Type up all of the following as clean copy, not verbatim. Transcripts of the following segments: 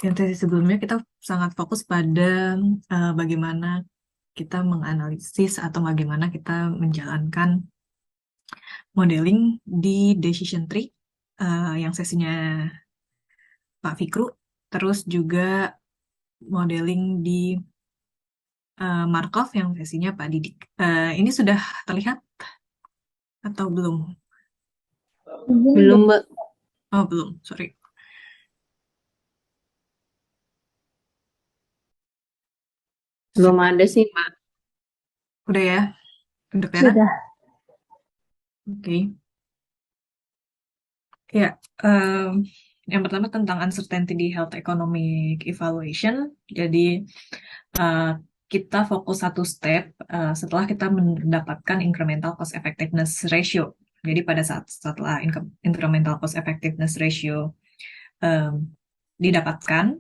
Yang sesi sebelumnya kita sangat fokus pada bagaimana kita menganalisis atau bagaimana kita menjalankan modeling di decision tree yang sesinya Pak Fikru, terus juga modeling di Markov yang sesinya Pak Didik. Ini sudah terlihat atau belum? Belum, Mbak. Oh, belum, sorry. Belum ada sih, Mbak. Udah ya? Udah kelihatan? Sudah. Oke. Ya, yang pertama tentang uncertainty di health economic evaluation. Jadi, uh, kita fokus satu step setelah kita mendapatkan incremental cost effectiveness ratio. Jadi, pada saat setelah incremental cost effectiveness ratio um, didapatkan,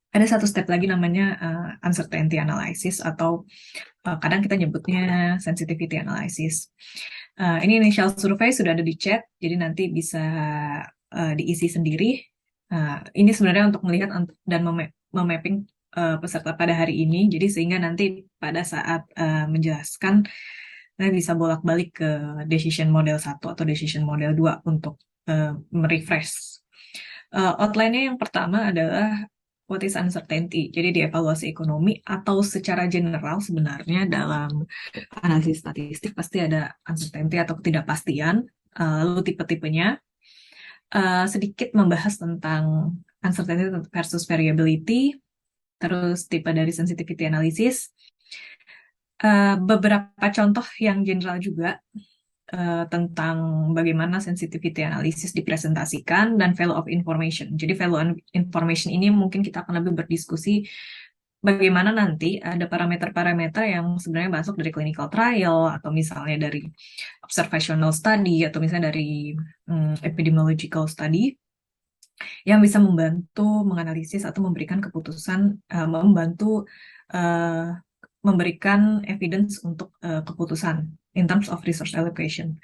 ada satu step lagi namanya uncertainty analysis atau kadang kita nyebutnya sensitivity analysis. Ini initial survei sudah ada di chat, jadi nanti bisa diisi sendiri. Ini sebenarnya untuk melihat dan memapping peserta pada hari ini, jadi sehingga nanti pada saat menjelaskan, nanti bisa bolak-balik ke decision model 1 atau decision model 2 untuk merefresh. Outline-nya yang pertama adalah what is uncertainty. Jadi di evaluasi ekonomi atau secara general sebenarnya dalam analisis statistik pasti ada uncertainty atau ketidakpastian. Lalu tipe-tipenya sedikit membahas tentang uncertainty versus variability, terus tipe dari sensitivity analysis. Beberapa contoh yang general juga tentang bagaimana sensitivity analysis dipresentasikan dan value of information. Jadi value of information ini mungkin kita akan lebih berdiskusi bagaimana nanti ada parameter-parameter yang sebenarnya masuk dari clinical trial atau misalnya dari observational study atau misalnya dari epidemiological study yang bisa membantu menganalisis atau memberikan keputusan, membantu memberikan evidence untuk keputusan in terms of resource allocation.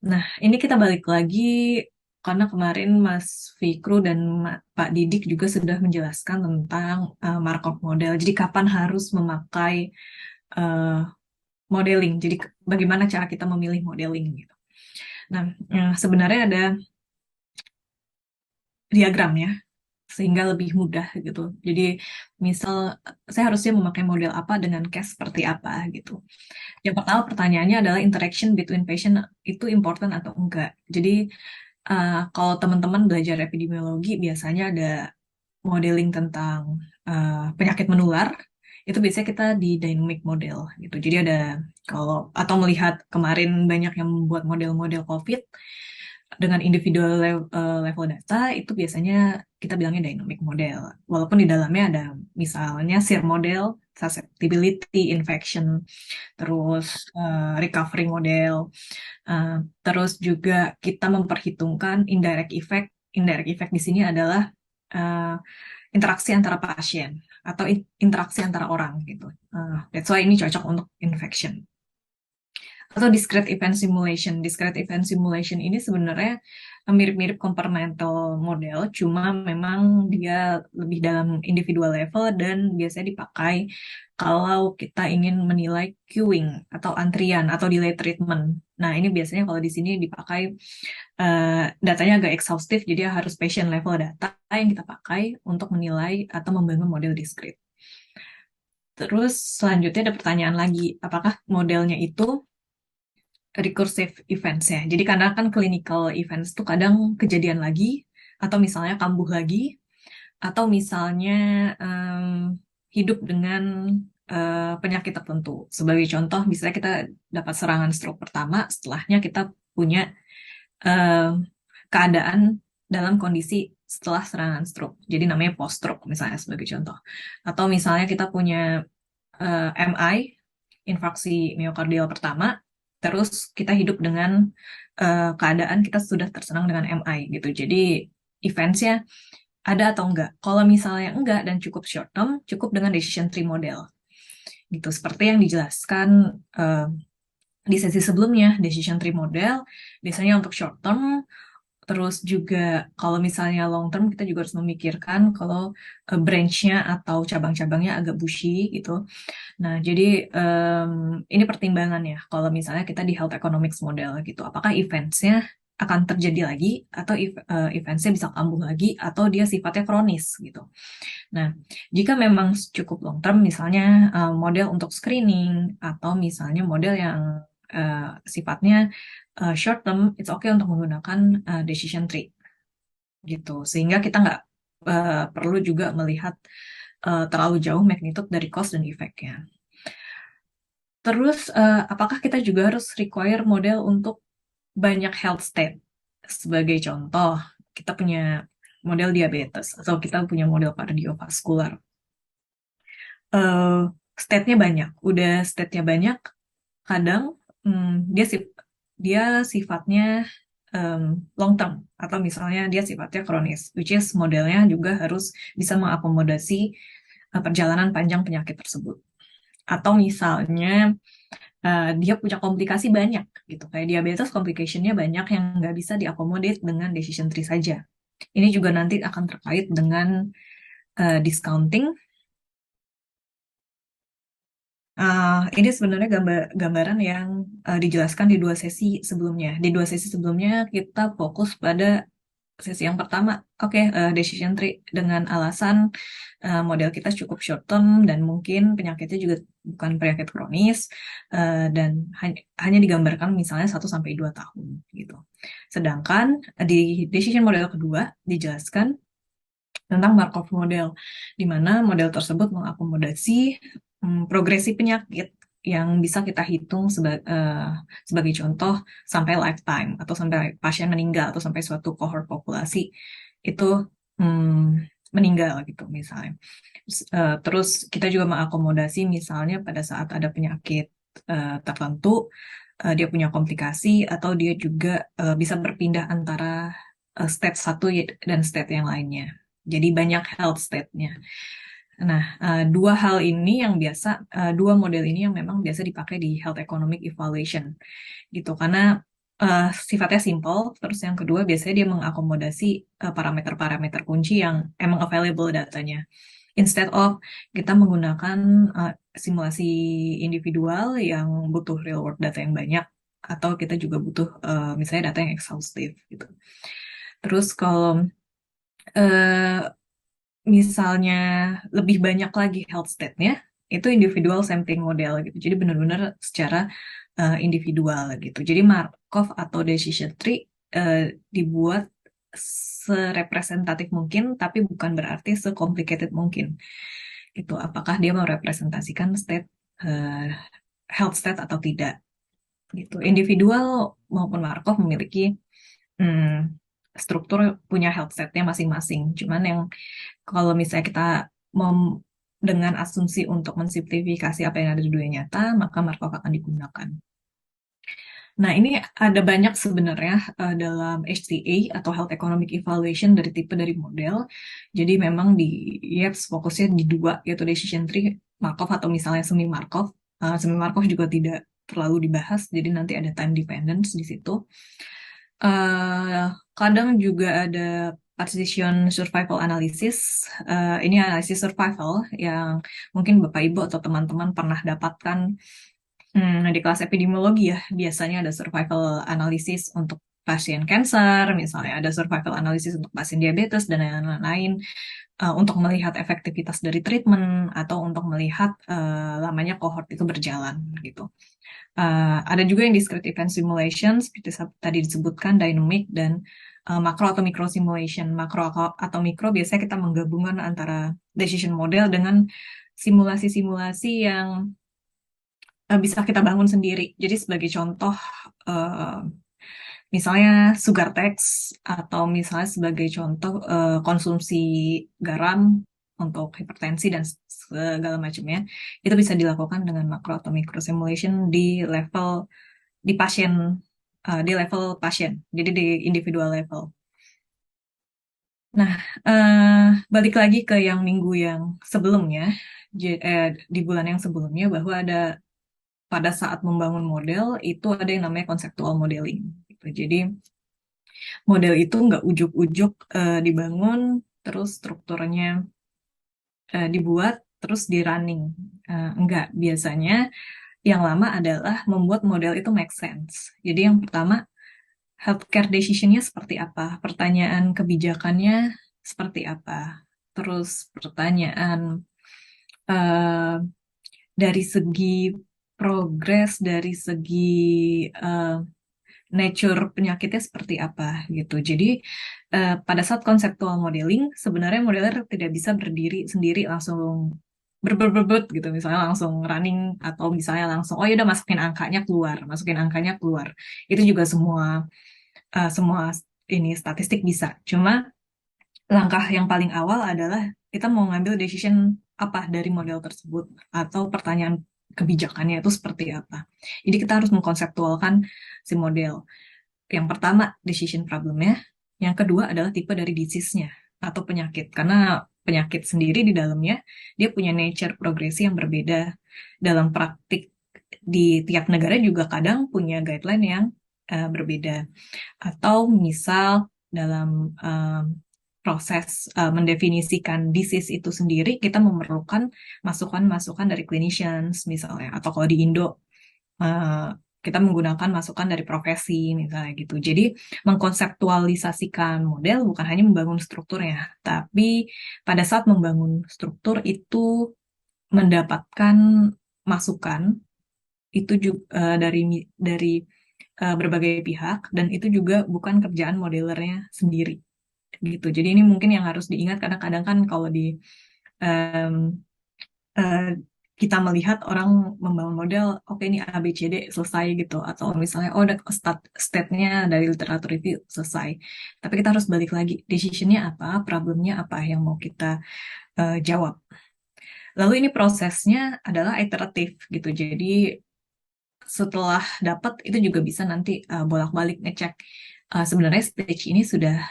Nah, ini kita balik lagi karena kemarin Mas Fikru dan Pak Didik juga sudah menjelaskan tentang Markov model. Jadi kapan harus memakai uh, modeling. Jadi bagaimana cara kita memilih modeling gitu. Nah, sebenarnya ada diagramnya sehingga lebih mudah gitu. Jadi misal saya harusnya memakai model apa dengan case seperti apa gitu. Yang pertama pertanyaannya adalah interaction between patient itu important atau enggak. Jadi kalau teman-teman belajar epidemiologi biasanya ada modeling tentang penyakit menular, itu biasanya kita di dynamic model gitu. Jadi ada kalau atau melihat kemarin banyak yang membuat model-model COVID dengan individual level data itu biasanya kita bilangnya dynamic model. Walaupun di dalamnya ada misalnya SIR model, susceptibility, infection, terus recovery model, uh, terus juga kita memperhitungkan indirect effect. Indirect effect di sini adalah uh, interaksi antara pasien atau interaksi antara orang gitu. That's why ini cocok untuk infection. Atau discrete event simulation. Discrete event simulation ini sebenarnya mirip-mirip compartmental model, cuma memang dia lebih dalam individual level dan biasanya dipakai kalau kita ingin menilai queuing atau antrian atau delay treatment. Nah, ini biasanya kalau di sini dipakai datanya agak exhaustive, jadi harus patient level data yang kita pakai untuk menilai atau membangun model discrete. Terus selanjutnya ada pertanyaan lagi, apakah modelnya itu recursive events ya. Jadi karena kan clinical events tuh kadang kejadian lagi, atau misalnya kambuh lagi, atau misalnya hidup dengan penyakit tertentu. Sebagai contoh, misalnya kita dapat serangan stroke pertama, setelahnya kita punya eh, keadaan dalam kondisi setelah serangan stroke. Jadi namanya post stroke misalnya sebagai contoh. Atau misalnya kita punya MI, infarksi miokardial pertama, terus kita hidup dengan keadaan kita sudah terserang dengan MI gitu. Jadi eventsnya ada atau enggak. Kalau misalnya enggak dan cukup short term, cukup dengan decision tree model. Gitu, seperti yang dijelaskan di sesi sebelumnya, decision tree model biasanya untuk short term Terus juga kalau misalnya long term kita juga harus memikirkan kalau branch-nya atau cabang-cabangnya agak bushy gitu. Nah, jadi ini pertimbangan ya kalau misalnya kita di health economics model gitu. Apakah events-nya akan terjadi lagi atau events-nya bisa kambuh lagi atau dia sifatnya kronis gitu. Nah, jika memang cukup long term misalnya model untuk screening atau misalnya model yang sifatnya short term, it's okay untuk menggunakan decision tree gitu. Sehingga kita nggak perlu juga melihat terlalu jauh magnitude dari cost dan efeknya. Terus, apakah kita juga harus require model untuk banyak health state? Sebagai contoh, kita punya model diabetes atau kita punya model kardiovaskular. Eh, State-nya banyak, udah state-nya banyak, kadang dia sifatnya long term atau misalnya dia sifatnya kronis, which is modelnya juga harus bisa mengakomodasi perjalanan panjang penyakit tersebut. Atau misalnya dia punya komplikasi banyak gitu. Kayak diabetes complication-nya banyak yang nggak bisa diakomodir dengan decision tree saja. Ini juga nanti akan terkait dengan discounting. Ini sebenarnya gambaran yang dijelaskan di 2 sesi sebelumnya. Di 2 sesi sebelumnya kita fokus pada sesi yang pertama, oke, decision tree dengan alasan model kita cukup short term dan mungkin penyakitnya juga bukan penyakit kronis dan hanya digambarkan misalnya 1 sampai 2 tahun gitu. Sedangkan di decision model kedua dijelaskan tentang Markov model, di mana model tersebut mengakomodasi progresi penyakit yang bisa kita hitung sebagai contoh sampai lifetime atau sampai pasien meninggal atau sampai suatu cohort populasi itu meninggal gitu misalnya. Terus kita juga mengakomodasi misalnya pada saat ada penyakit tertentu dia punya komplikasi atau dia juga bisa berpindah antara state satu dan state yang lainnya. Jadi banyak health state-nya. Nah, dua model ini yang memang biasa dipakai di health economic evaluation gitu, karena sifatnya simple. Terus yang kedua biasanya dia mengakomodasi parameter-parameter kunci yang emang available datanya. Instead of kita menggunakan simulasi individual yang butuh real world data yang banyak, atau kita juga butuh misalnya data yang exhaustive gitu. Terus kalau eh, misalnya lebih banyak lagi health state-nya, itu individual sampling model gitu. Jadi benar-benar secara individual gitu. Jadi Markov atau decision tree dibuat serepresentatif mungkin, tapi bukan berarti secomplicated mungkin. Gitu. Apakah dia merepresentasikan eh, health state atau tidak? Gitu. Individual maupun Markov memiliki hmm, struktur punya health state-nya masing-masing. Cuman yang kalau misalnya kita dengan asumsi untuk mensimplifikasi apa yang ada di dunia nyata, maka Markov akan digunakan. Nah, ini ada banyak sebenarnya dalam HTA atau Health Economic Evaluation dari model. Jadi memang di IEPS fokusnya di dua, yaitu decision tree, Markov atau misalnya semi Markov. Semi Markov juga tidak terlalu dibahas, jadi nanti ada time dependence di situ. Kadang juga ada partition survival analysis. Ini analisis survival yang mungkin Bapak Ibu atau teman-teman pernah dapatkan di kelas epidemiologi ya. Biasanya ada survival analysis untuk pasien cancer, misalnya ada survival analysis untuk pasien diabetes dan lain-lain, untuk melihat efektivitas dari treatment atau untuk melihat lamanya cohort itu berjalan gitu. Ada juga yang discrete event simulation seperti tadi disebutkan dynamic dan makro atau micro simulation. Makro atau mikro biasanya kita menggabungkan antara decision model dengan simulasi-simulasi yang bisa kita bangun sendiri. Jadi sebagai contoh, misalnya sugar tax atau misalnya sebagai contoh konsumsi garam untuk hipertensi dan segala macamnya, itu bisa dilakukan dengan makro atau micro simulation di pasien, di level pasien, jadi di individual level. Nah, balik lagi ke yang minggu yang sebelumnya, di bulan yang sebelumnya, bahwa ada pada saat membangun model itu ada yang namanya conceptual modeling. Gitu. Jadi Model itu nggak ujuk-ujuk dibangun, terus strukturnya dibuat, terus di running. Enggak, biasanya yang lama adalah membuat model itu make sense. Jadi yang pertama, healthcare decision-nya seperti apa? Pertanyaan kebijakannya seperti apa? Terus pertanyaan eh, dari segi progres, dari segi eh, nature penyakitnya seperti apa gitu. Jadi pada saat konseptual modeling, sebenarnya modeler tidak bisa berdiri sendiri langsung berbet gitu, misalnya langsung running atau misalnya langsung oh ya udah masukin angkanya keluar. Itu juga semua ini statistik bisa. Cuma langkah yang paling awal adalah kita mau ngambil decision apa dari model tersebut atau pertanyaan kebijakannya itu seperti apa. Jadi kita harus mengkonseptualkan si model. Yang pertama, decision problemnya. Yang kedua adalah tipe dari disease-nya atau penyakit. Karena penyakit sendiri di dalamnya, dia punya nature progresi yang berbeda. Dalam praktik di tiap negara juga kadang punya guideline yang berbeda. Atau misal dalam proses mendefinisikan disease itu sendiri, kita memerlukan masukan-masukan dari clinicians misalnya. Atau kalau di Indo, eh, kita menggunakan masukan dari profesi misalnya gitu. Jadi mengkonseptualisasikan model bukan hanya membangun strukturnya, tapi pada saat membangun struktur itu mendapatkan masukan itu juga dari berbagai pihak dan itu juga bukan kerjaan modelernya sendiri gitu. Jadi ini mungkin yang harus diingat kadang-kadang kan kalau di em, eh, kita melihat orang membangun model, oke ini A, B, C, D selesai gitu. Atau misalnya, oh udah state-nya dari literatur review selesai. Tapi kita harus balik lagi, decision-nya apa, problemnya apa yang mau kita jawab. Lalu ini prosesnya adalah iteratif gitu. Jadi setelah dapat itu juga bisa nanti bolak-balik ngecek sebenarnya stage ini sudah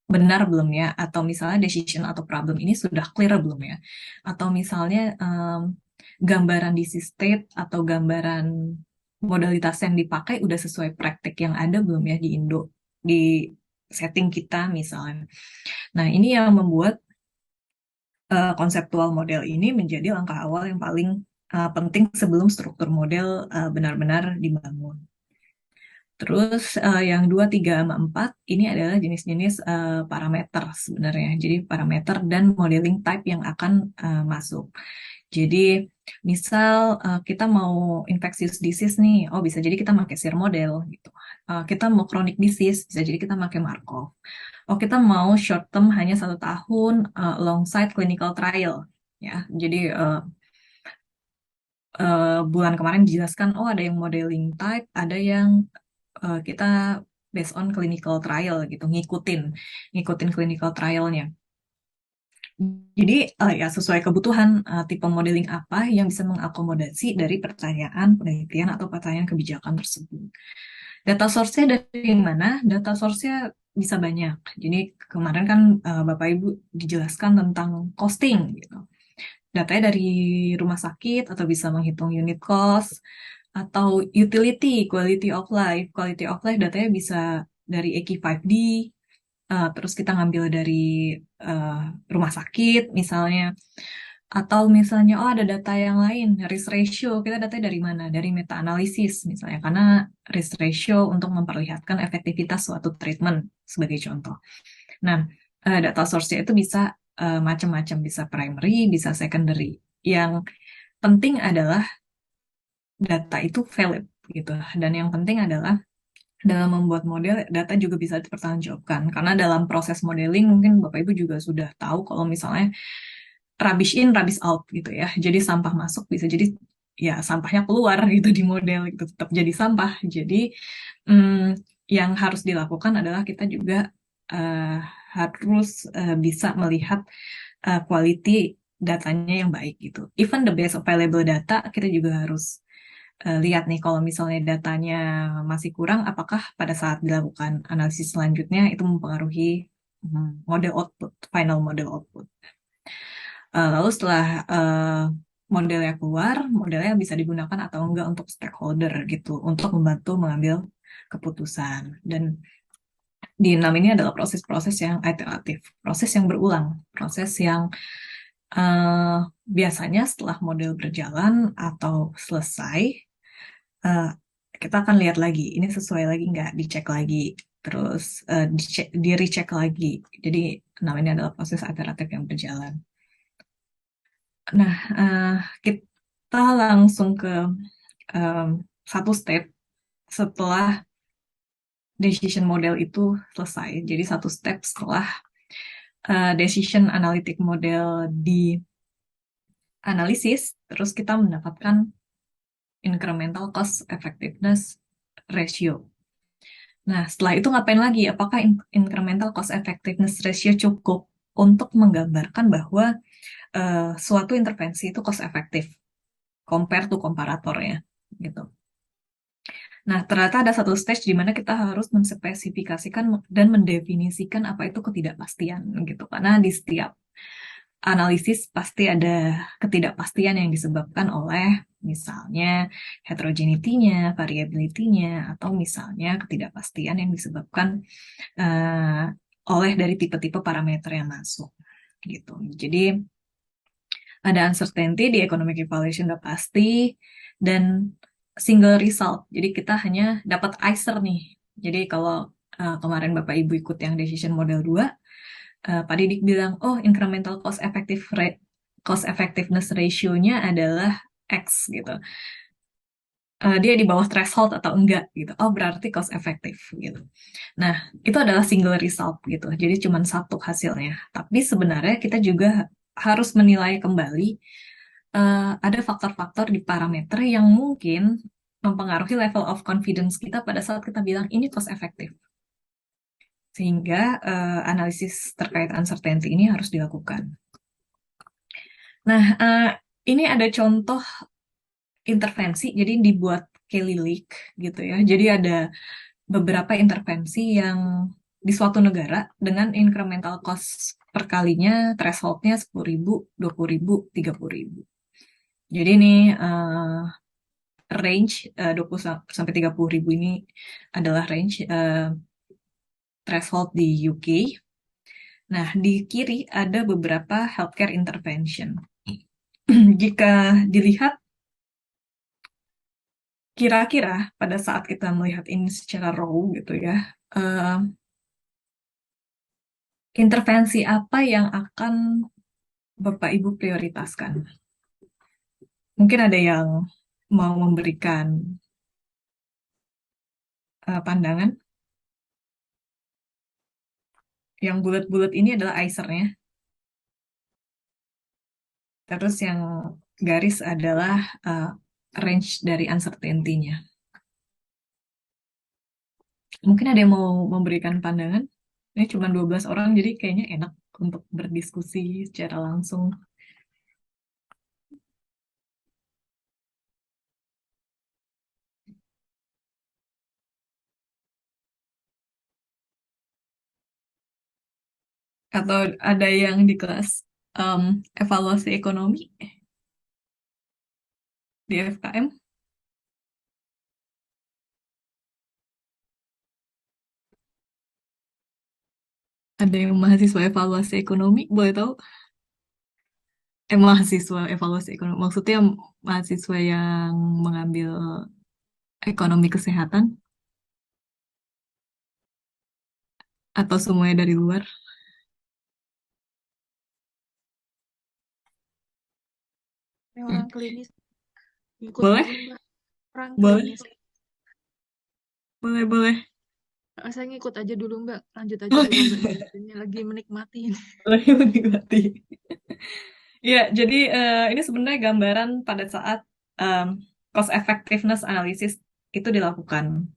benar belum ya, atau misalnya decision atau problem ini sudah clear belum ya, atau misalnya gambaran disease state atau gambaran modalitas yang dipakai udah sesuai praktek yang ada belum ya di Indo, di setting kita misalnya. Nah, ini yang membuat konseptual model ini menjadi langkah awal yang paling penting sebelum struktur model benar-benar dibangun. Terus yang 2, 3, sama 4 ini adalah jenis-jenis parameter sebenarnya. Jadi parameter dan modeling type yang akan masuk. Jadi misal kita mau infectious disease nih, oh bisa jadi kita pakai SIR model gitu. Kita mau chronic disease, bisa jadi kita pakai Markov. Oh kita mau short term hanya 1 tahun alongside clinical trial. Ya, jadi bulan kemarin dijelaskan, oh ada yang modeling type, ada yang kita based on clinical trial gitu, ngikutin clinical trialnya. Jadi ya sesuai kebutuhan tipe modeling apa yang bisa mengakomodasi dari pertanyaan penelitian atau pertanyaan kebijakan tersebut. Data source-nya dari mana? Data source-nya bisa banyak. Jadi kemarin kan Bapak Ibu dijelaskan tentang costing gitu. Datanya dari rumah sakit atau bisa menghitung unit cost atau utility, quality of life. Quality of life datanya bisa dari EQ5D, terus kita ngambil dari uh, rumah sakit misalnya, atau misalnya oh ada data yang lain, risk ratio, kita datanya dari mana? Dari meta analisis misalnya, karena risk ratio untuk memperlihatkan efektivitas suatu treatment sebagai contoh. Nah, data source-nya itu bisa macam-macam, bisa primary, bisa secondary. Yang penting adalah data itu valid gitu. Dan yang penting adalah dalam membuat model, data juga bisa dipertanggungjawabkan. Karena dalam proses modeling, mungkin Bapak Ibu juga sudah tahu kalau misalnya rubbish in, rubbish out gitu ya. Jadi sampah masuk bisa jadi ya sampahnya keluar gitu di model gitu, tetap jadi sampah. Jadi yang harus dilakukan adalah kita juga eh, harus bisa melihat quality datanya yang baik gitu. Even the best available data, kita juga harus lihat nih kalau misalnya datanya masih kurang, apakah pada saat dilakukan analisis selanjutnya itu mempengaruhi model output, final model output. Lalu setelah modelnya keluar, modelnya bisa digunakan atau enggak untuk stakeholder gitu, untuk membantu mengambil keputusan. Dan di 6 ini adalah proses-proses yang iteratif, proses yang berulang, proses yang biasanya setelah model berjalan atau selesai, eh, kita akan lihat lagi, ini sesuai lagi nggak, dicek lagi, terus di recheck lagi. Jadi 6 ini adalah proses iteratif yang berjalan. Nah, kita langsung ke satu step setelah decision model itu selesai. Jadi satu step setelah decision analytic model di analisis, terus kita mendapatkan incremental cost effectiveness ratio. Nah, setelah itu ngapain lagi? Apakah incremental cost effectiveness ratio cukup untuk menggambarkan bahwa suatu intervensi itu cost efektif compare to komparatornya, gitu. Nah, ternyata ada satu stage di mana kita harus menspesifikasikan dan mendefinisikan apa itu ketidakpastian, gitu. Karena di setiap analisis pasti ada ketidakpastian yang disebabkan oleh misalnya heterogeneity-nya, variability-nya, atau misalnya ketidakpastian yang disebabkan oleh dari tipe-tipe parameter yang masuk, gitu. Jadi ada uncertainty di economic evaluation udah pasti, dan single result. Jadi kita hanya dapat ICER nih. Jadi kalau kemarin Bapak Ibu ikut yang decision model 2, Pak Didik bilang, oh incremental cost effectiveness ratio-nya adalah X gitu. Dia di bawah threshold atau enggak gitu. Oh berarti cost efektif gitu. Nah itu adalah single result gitu. Jadi cuma satu hasilnya. Tapi sebenarnya kita juga harus menilai kembali ada faktor-faktor di parameter yang mungkin mempengaruhi level of confidence kita pada saat kita bilang ini cost efektif. Sehingga analisis terkait uncertainty ini harus dilakukan. Nah, ini ada contoh intervensi, jadi dibuat Kelly Leak gitu ya. Jadi ada beberapa intervensi yang di suatu negara dengan incremental cost per kalinya thresholdnya 10.000, 20.000, 30.000. Jadi ini range 20 sampai 30.000 ini adalah range threshold di UK. Nah, di kiri ada beberapa healthcare intervention. Jika dilihat, kira-kira pada saat kita melihat ini secara raw gitu ya, intervensi apa yang akan Bapak Ibu prioritaskan? Mungkin ada yang mau memberikan pandangan. Yang bulat-bulat ini adalah ICER-nya. Terus yang garis adalah range dari uncertainty-nya. Mungkin ada yang mau memberikan pandangan? Ini cuma 12 orang, jadi kayaknya enak untuk berdiskusi secara langsung. Atau ada yang di kelas evaluasi ekonomi di FKM? Ada yang mahasiswa evaluasi ekonomi, boleh tahu? Mahasiswa evaluasi ekonomi, maksudnya mahasiswa yang mengambil ekonomi kesehatan? Atau semuanya dari luar? Orang klinis ikut Boleh? dulu Mbak. Orang Boleh? klinis. Boleh. Saya ngikut aja dulu Mbak. Lanjut aja dulu Mbak. Ini lagi menikmati. Lagi menikmati. Ya, jadi ini sebenarnya gambaran pada saat cost effectiveness analysis itu dilakukan.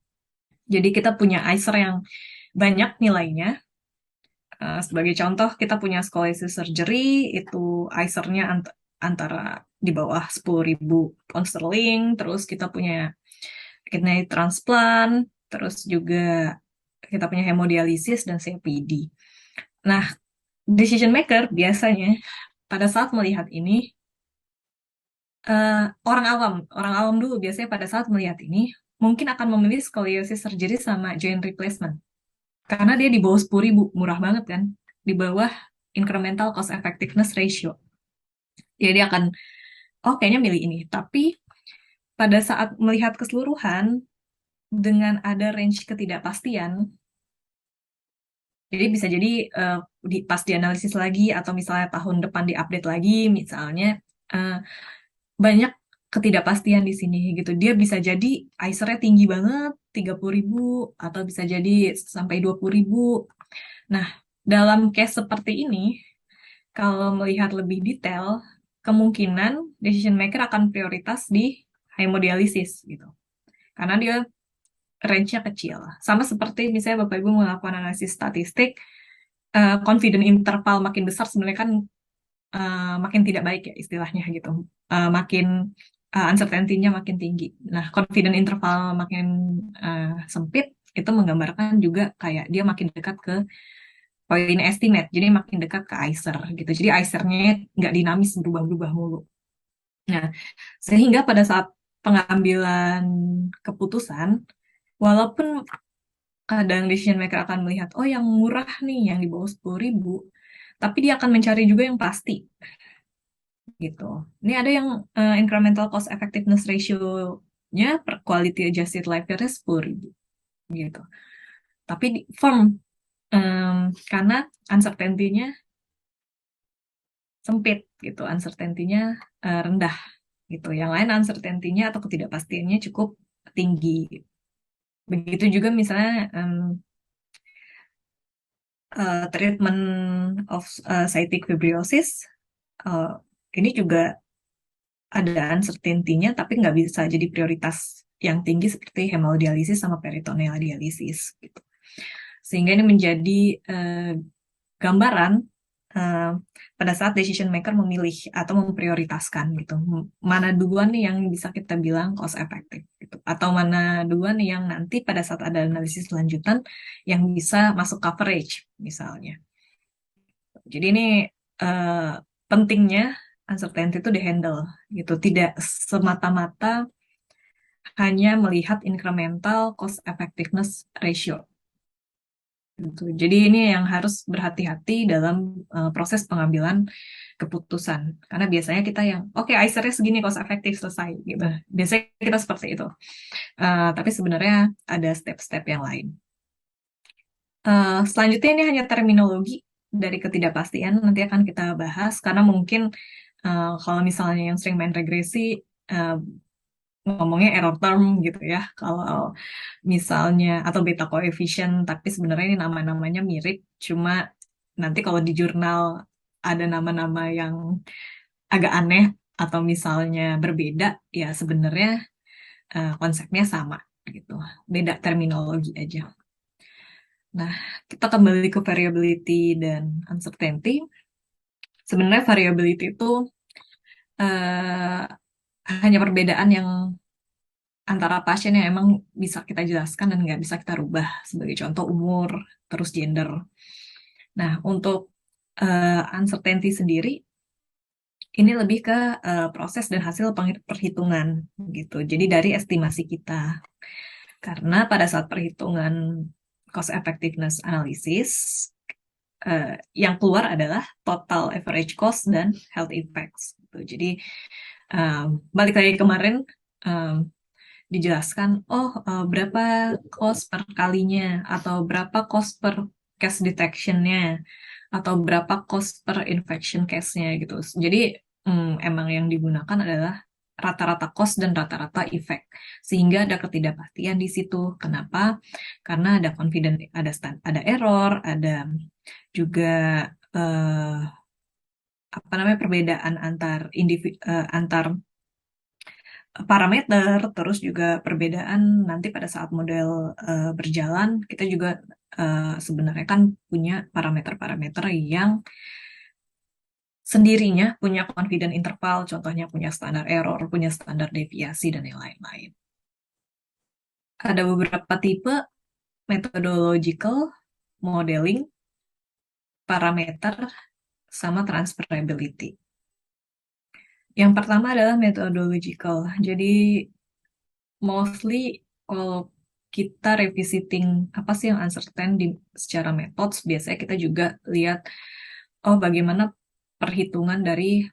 Jadi kita punya ICER yang banyak nilainya. Sebagai contoh, kita punya scoliosis surgery, itu ICER-nya antara di bawah 10.000 pound sterling, terus kita punya kidney transplant, terus juga kita punya hemodialisis dan COPD. Nah, decision maker biasanya pada saat melihat ini, orang awam dulu biasanya pada saat melihat ini, mungkin akan memilih scoliosis surgery sama joint replacement. Karena dia di bawah 10.000, murah banget kan? Di bawah incremental cost effectiveness ratio. Jadi dia akan, oh kayaknya milih ini. Tapi pada saat melihat keseluruhan, dengan ada range ketidakpastian, jadi bisa jadi pas dianalisis lagi, atau misalnya tahun depan diupdate lagi, misalnya eh, banyak ketidakpastian di sini gitu. Dia bisa jadi ICER-nya tinggi banget, 30.000, atau bisa jadi sampai 20.000. Nah, dalam case seperti ini, kalau melihat lebih detail, kemungkinan decision maker akan prioritas di hemodialisis gitu. Karena dia range-nya kecil. Sama seperti misalnya Bapak Ibu melakukan analisis statistik, confident interval makin besar sebenarnya kan makin tidak baik ya istilahnya gitu. Makin uncertainty-nya makin tinggi. Nah, confident interval makin sempit, itu menggambarkan juga kayak dia makin dekat ke poin estimate, jadi makin dekat ke ICER gitu. Jadi ICER-nya nggak dinamis berubah-ubah mulu. Nah, sehingga pada saat pengambilan keputusan, walaupun kadang decision maker akan melihat, oh yang murah nih, yang di bawah 10.000, tapi dia akan mencari juga yang pasti gitu. Ini ada yang incremental cost effectiveness ratio-nya per quality adjusted life year-nya 10.000 gitu. Tapi firm, karena uncertainty-nya sempit gitu, uncertainty-nya rendah gitu. Yang lain uncertainty-nya atau ketidakpastiannya cukup tinggi. Begitu juga misalnya treatment of cytic fibrosis, ini juga ada uncertainty-nya, tapi nggak bisa jadi prioritas yang tinggi seperti hemodialisis sama peritoneal dialisis gitu. Sehingga ini menjadi gambaran pada saat decision maker memilih atau memprioritaskan gitu, mana dua nih yang bisa kita bilang cost effective gitu, atau mana dua nih yang nanti pada saat ada analisis lanjutan yang bisa masuk coverage misalnya. Jadi ini pentingnya uncertainty itu di-handle gitu, tidak semata-mata hanya melihat incremental cost effectiveness ratio. Gitu. Jadi ini yang harus berhati-hati dalam proses pengambilan keputusan. Karena biasanya kita yang, oke, ICER-nya segini, cost efektif, selesai. Gitu. Biasanya kita seperti itu. Tapi sebenarnya ada step-step yang lain. Selanjutnya ini hanya terminologi dari ketidakpastian, nanti akan kita bahas. Karena mungkin kalau misalnya yang sering main regresi, ngomongnya error term gitu ya. Kalau misalnya atau beta coefficient, tapi sebenarnya ini nama-namanya mirip, cuma nanti kalau di jurnal ada nama-nama yang agak aneh atau misalnya berbeda, ya sebenarnya konsepnya sama gitu, beda terminologi aja. Nah, kita kembali ke variability dan uncertainty. Sebenarnya variability itu hanya perbedaan yang antara pasien yang emang bisa kita jelaskan dan nggak bisa kita rubah, sebagai contoh umur, terus gender. Nah, untuk uncertainty sendiri, ini lebih ke proses dan hasil perhitungan gitu. Jadi dari estimasi kita. Karena pada saat perhitungan cost effectiveness analysis, yang keluar adalah total average cost dan health effects. Gitu. Jadi balik lagi kemarin, dijelaskan, oh berapa cost per kalinya, atau berapa cost per case detection-nya, atau berapa cost per infection case-nya gitu. Jadi emang yang digunakan adalah rata-rata cost dan rata-rata effect, sehingga ada ketidakpastian di situ. Kenapa? Karena ada confident, ada error, ada juga apa namanya perbedaan antar individu, antar parameter, terus juga perbedaan nanti pada saat model berjalan, kita juga sebenarnya kan punya parameter-parameter yang sendirinya punya confident interval, contohnya punya standar error, punya standar deviasi, dan yang lain-lain. Ada beberapa tipe methodological, modeling, parameter, sama transferability. Yang pertama adalah methodological. Jadi mostly kalau kita revisiting apa sih yang uncertain secara methods, biasanya kita juga lihat, oh bagaimana perhitungan dari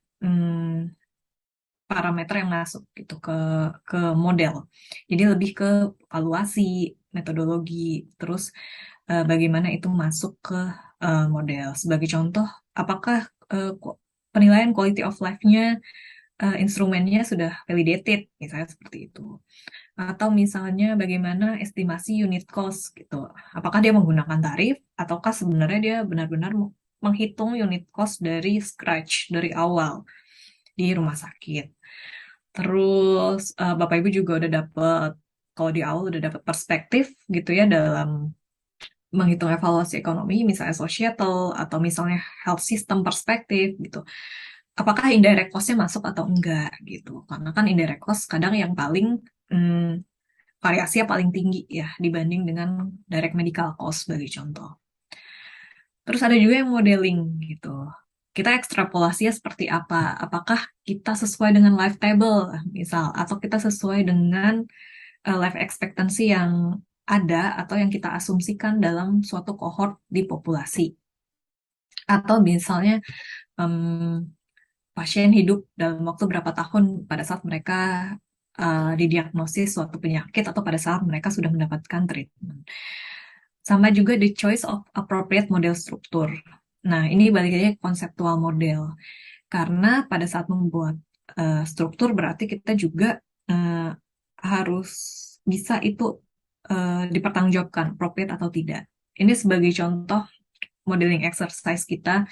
parameter yang masuk gitu ke model. Jadi lebih ke valuasi, metodologi, terus bagaimana itu masuk ke model. Sebagai contoh, apakah penilaian quality of life-nya instrumennya sudah validated, misalnya seperti itu. Atau misalnya bagaimana estimasi unit cost gitu. Apakah dia menggunakan tarif ataukah sebenarnya dia benar-benar menghitung unit cost dari scratch, dari awal di rumah sakit. Terus Bapak Ibu juga udah dapet, kalau di awal udah dapet perspektif gitu ya dalam menghitung evaluasi ekonomi, misalnya societal atau misalnya health system perspektif gitu. Apakah indirect cost-nya masuk atau enggak gitu. Karena kan indirect cost kadang yang paling variasinya paling tinggi ya dibanding dengan direct medical cost sebagai contoh. Terus ada juga yang modeling gitu. Kita ekstrapolasinya seperti apa? Apakah kita sesuai dengan life table misal atau kita sesuai dengan life expectancy yang ada atau yang kita asumsikan dalam suatu kohort di populasi. Atau misalnya pasien hidup dalam waktu berapa tahun pada saat mereka didiagnosis suatu penyakit atau pada saat mereka sudah mendapatkan treatment. Sama juga the choice of appropriate model struktur. Nah, ini balik lagi ke konseptual model. Karena pada saat membuat struktur berarti kita juga harus bisa itu dipertanggungjawabkan, appropriate atau tidak. Ini sebagai contoh modeling exercise kita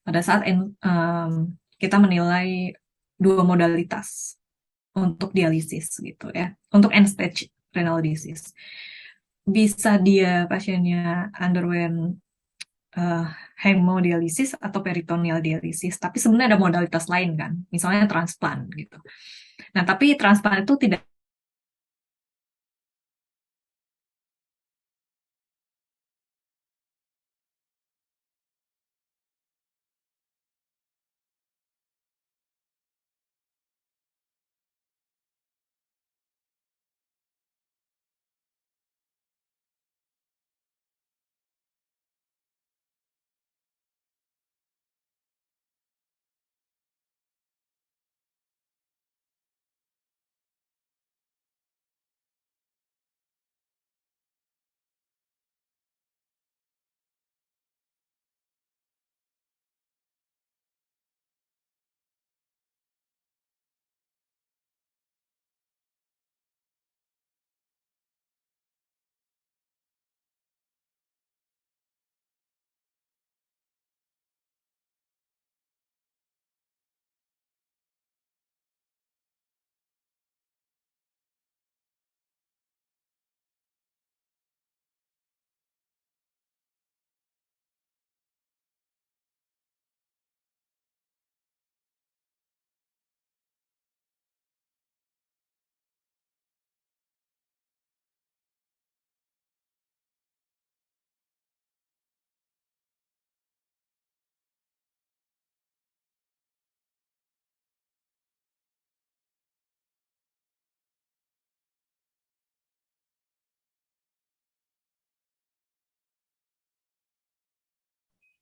pada saat kita menilai dua modalitas untuk dialisis gitu ya, untuk end stage renal disease. Bisa dia pasiennya underwent hemodialisis atau peritoneal dialisis, tapi sebenarnya ada modalitas lain kan, misalnya transplant gitu. Nah, tapi transplant itu tidak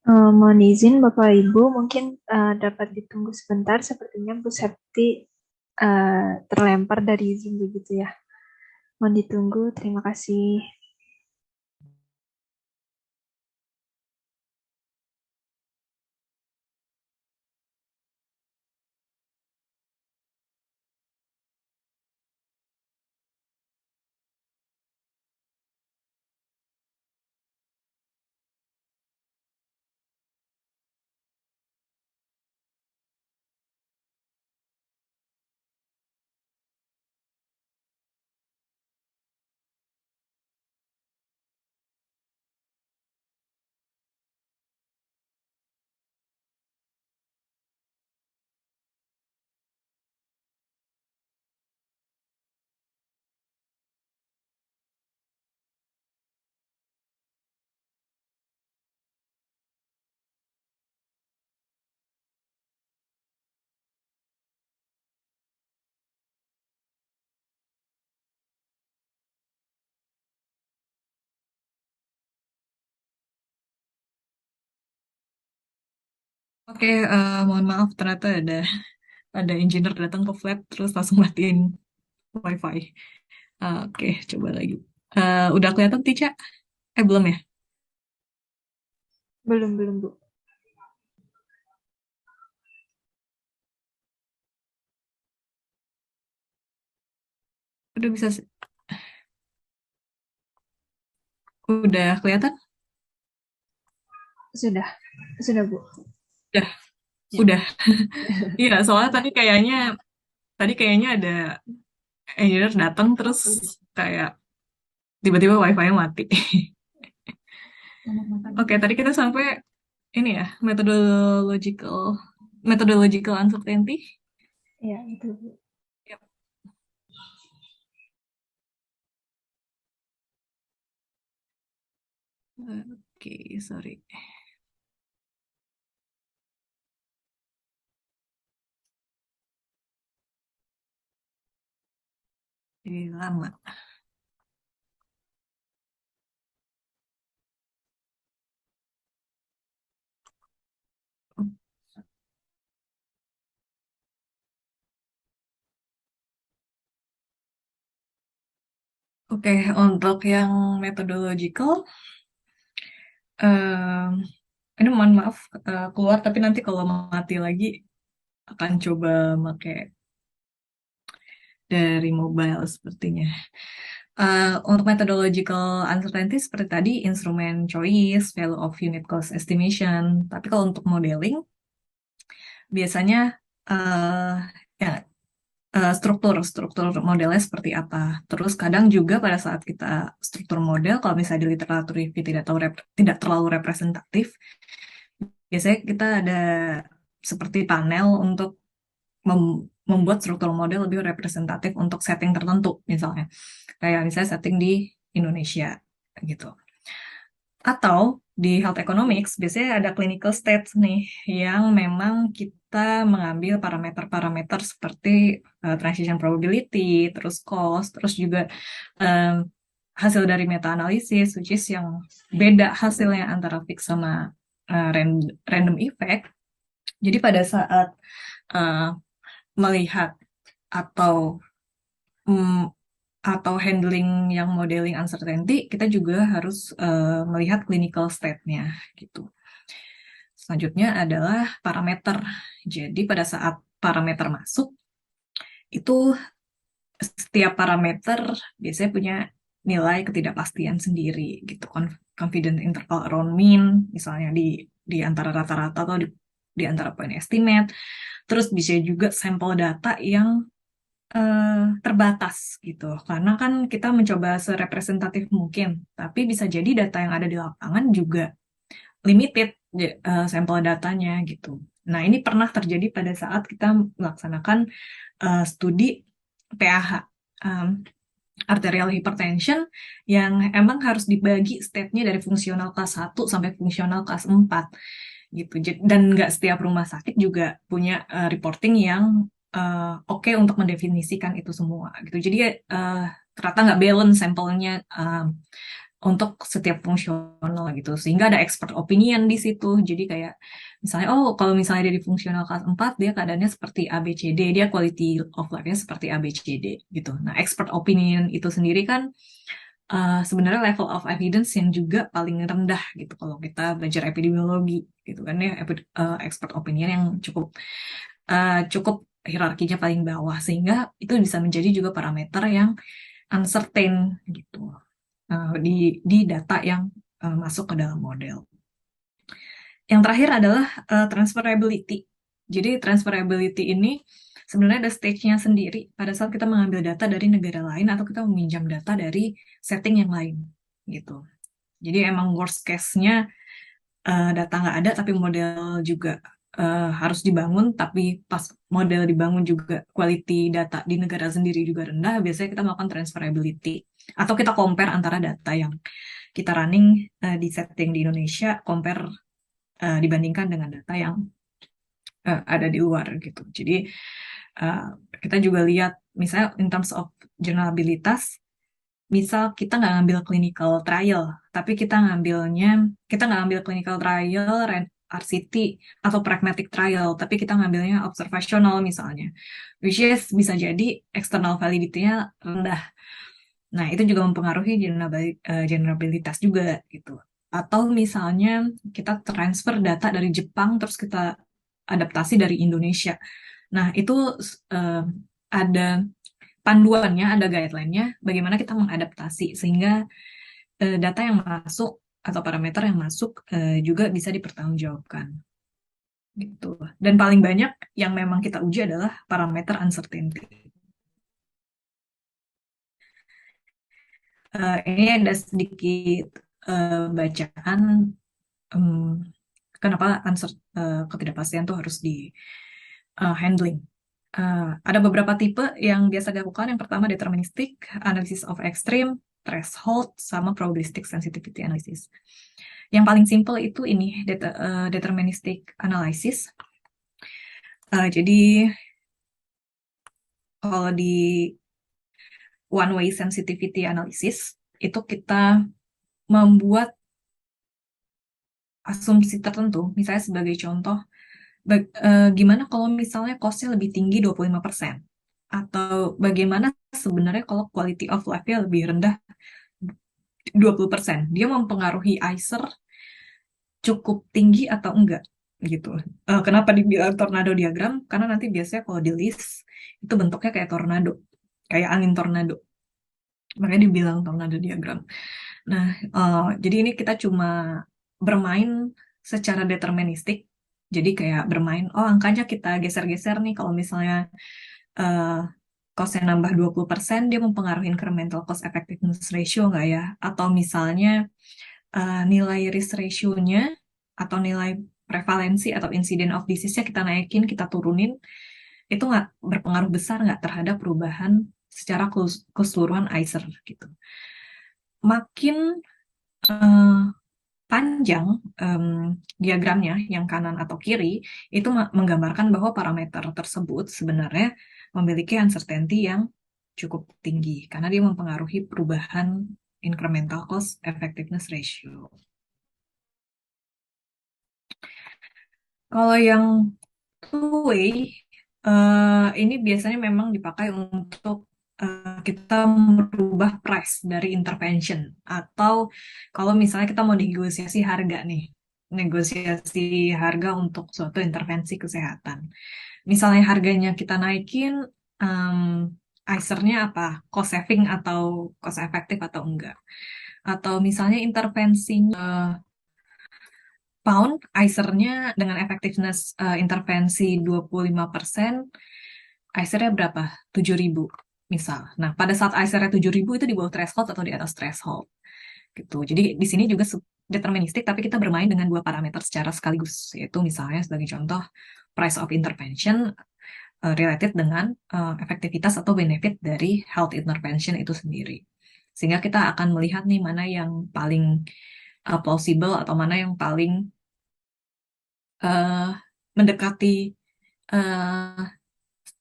Mohon izin Bapak Ibu, mungkin dapat ditunggu sebentar. Sepertinya Bu Septi terlempar dari Zoom begitu ya. Mohon ditunggu, terima kasih. Oke, mohon maaf ternyata ada engineer datang ke flat terus langsung matiin wifi. Oke, coba lagi. Udah kelihatan Tica? Belum ya? Belum, belum, Bu. Udah bisa, udah kelihatan? Sudah, sudah, Bu. Udah, Ya. udah. Iya, soalnya tadi kayaknya ada engineer datang terus kayak tiba-tiba wifi-nya mati. Oke, tadi kita sampai ini ya, methodological uncertainty. Ya, itu, Bu. Yap. Oke, sorry. Ini lama. Oke, untuk yang methodological, em, ini mohon maaf keluar, tapi nanti kalau mati lagi akan coba pakai dari mobile sepertinya. Untuk methodological uncertainty seperti tadi, instrument choice, value of unit cost estimation. Tapi kalau untuk modeling, biasanya ya struktur modelnya seperti apa. Terus kadang juga pada saat kita struktur model, kalau misalnya di literatur review tidak terlalu representatif, biasanya kita ada seperti panel untuk membuat struktur model lebih representatif untuk setting tertentu, misalnya. Kayak misalnya setting di Indonesia, gitu. Atau di health economics, biasanya ada clinical stats nih, yang memang kita mengambil parameter-parameter seperti transition probability, terus cost, terus juga em, hasil dari meta-analisis, which is yang beda hasilnya antara fix sama random effect. Jadi pada saat eh, melihat atau mm, atau handling yang modeling uncertainty, kita juga harus melihat clinical state-nya gitu. Selanjutnya adalah parameter. Jadi pada saat parameter masuk, itu setiap parameter biasanya punya nilai ketidakpastian sendiri gitu. Confidence interval around mean, misalnya di antara rata-rata atau di antara point estimate. Terus bisa juga sampel data yang terbatas gitu. Karena kan kita mencoba serepresentatif mungkin, tapi bisa jadi data yang ada di lapangan juga limited sampel datanya gitu. Nah, ini pernah terjadi pada saat kita melaksanakan studi PAH, arterial hypertension, yang emang harus dibagi state-nya dari fungsional kelas 1 sampai fungsional kelas 4 gitu. Dan nggak setiap rumah sakit juga punya reporting yang oke untuk mendefinisikan itu semua gitu. Jadi ternyata nggak balance sampelnya untuk setiap fungsional gitu. Sehingga ada expert opinion di situ. Jadi kayak misalnya, oh kalau misalnya dia di fungsional kelas 4, dia keadaannya seperti ABCD, dia quality of life-nya seperti ABCD gitu. Nah, expert opinion itu sendiri kan sebenarnya level of evidence yang juga paling rendah gitu kalau kita belajar epidemiologi gitu kan ya, expert opinion yang cukup hierarkinya paling bawah, sehingga itu bisa menjadi juga parameter yang uncertain gitu di data yang masuk ke dalam model. Yang terakhir adalah transferability. Jadi transferability ini sebenarnya ada stage-nya sendiri pada saat kita mengambil data dari negara lain atau kita meminjam data dari setting yang lain gitu. Jadi emang worst case-nya data nggak ada tapi model juga harus dibangun, tapi pas model dibangun juga quality data di negara sendiri juga rendah, biasanya kita melakukan transferability. Atau kita compare antara data yang kita running di setting di Indonesia, compare dibandingkan dengan data yang ada di luar gitu. Jadi kita juga lihat misalnya in terms of journalabilitas, misal kita nggak ngambil clinical trial, tapi kita nggak ngambil clinical trial RCT atau pragmatic trial, tapi kita ngambilnya observational misalnya, which is bisa jadi external validity-nya rendah. Nah, itu juga mempengaruhi generabilitas juga gitu. Atau misalnya kita transfer data dari Jepang terus kita adaptasi dari Indonesia. Nah, itu ada panduannya, ada guideline-nya bagaimana kita mengadaptasi sehingga data yang masuk atau parameter yang masuk juga bisa dipertanggungjawabkan gitu. Dan paling banyak yang memang kita uji adalah parameter uncertainty. Ini ada sedikit bacaan kenapa ketidakpastian itu harus di handling. Ada beberapa tipe yang biasa dilakukan. Yang pertama deterministic, analysis of extreme, threshold, sama probabilistic sensitivity analysis. Yang paling simple itu ini deterministic analysis. Jadi kalau di one way sensitivity analysis itu kita membuat asumsi tertentu, misalnya sebagai contoh, gimana kalau misalnya cost-nya lebih tinggi 25%? Atau bagaimana sebenarnya kalau quality of life-nya lebih rendah 20%? Dia mempengaruhi ICER cukup tinggi atau enggak? Gitu. Kenapa dibilang tornado diagram? Karena nanti biasanya kalau di list, itu bentuknya kayak tornado. Kayak angin tornado. Makanya dibilang tornado diagram. Nah, jadi ini kita cuma bermain secara deterministik. Jadi kayak bermain, oh angkanya kita geser-geser nih kalau misalnya cost-nya nambah 20%, dia mempengaruhi incremental cost effectiveness ratio nggak ya? Atau misalnya nilai risk ratio-nya atau nilai prevalensi atau incident of disease-nya kita naikin, kita turunin, itu nggak berpengaruh besar nggak terhadap perubahan secara keseluruhan ICER gitu. Makin panjang diagramnya yang kanan atau kiri itu menggambarkan bahwa parameter tersebut sebenarnya memiliki uncertainty yang cukup tinggi karena dia mempengaruhi perubahan incremental cost effectiveness ratio. Kalau yang two-way ini biasanya memang dipakai untuk kita merubah price dari intervention atau kalau misalnya kita mau negosiasi harga nih, negosiasi harga untuk suatu intervensi kesehatan. Misalnya harganya kita naikin, ICER-nya apa? Cost saving atau cost efektif atau enggak? Atau misalnya intervensinya pound, ICER-nya dengan effectiveness intervensi 25%, ICER-nya berapa? 7.000 misal. Nah, pada saat ICER-nya 7.000 itu di bawah threshold atau di atas threshold. Gitu. Jadi di sini juga deterministik, tapi kita bermain dengan dua parameter secara sekaligus, yaitu misalnya sebagai contoh price of intervention related dengan efektivitas atau benefit dari health intervention itu sendiri. Sehingga kita akan melihat nih mana yang paling plausible atau mana yang paling mendekati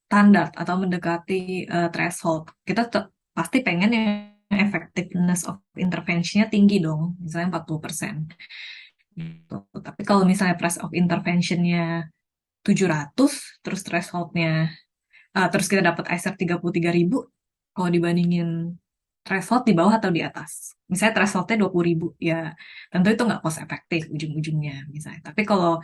standar atau mendekati threshold. Kita pasti pengen yang effectiveness of intervention-nya tinggi dong, misalnya 40%. Gitu. Tapi kalau misalnya price of intervention-nya 700, terus threshold-nya, terus kita dapat ICER 33.000, kalau dibandingin threshold di bawah atau di atas. Misalnya threshold-nya 20.000, ya tentu itu nggak cost efektif ujung-ujungnya misalnya. Tapi kalau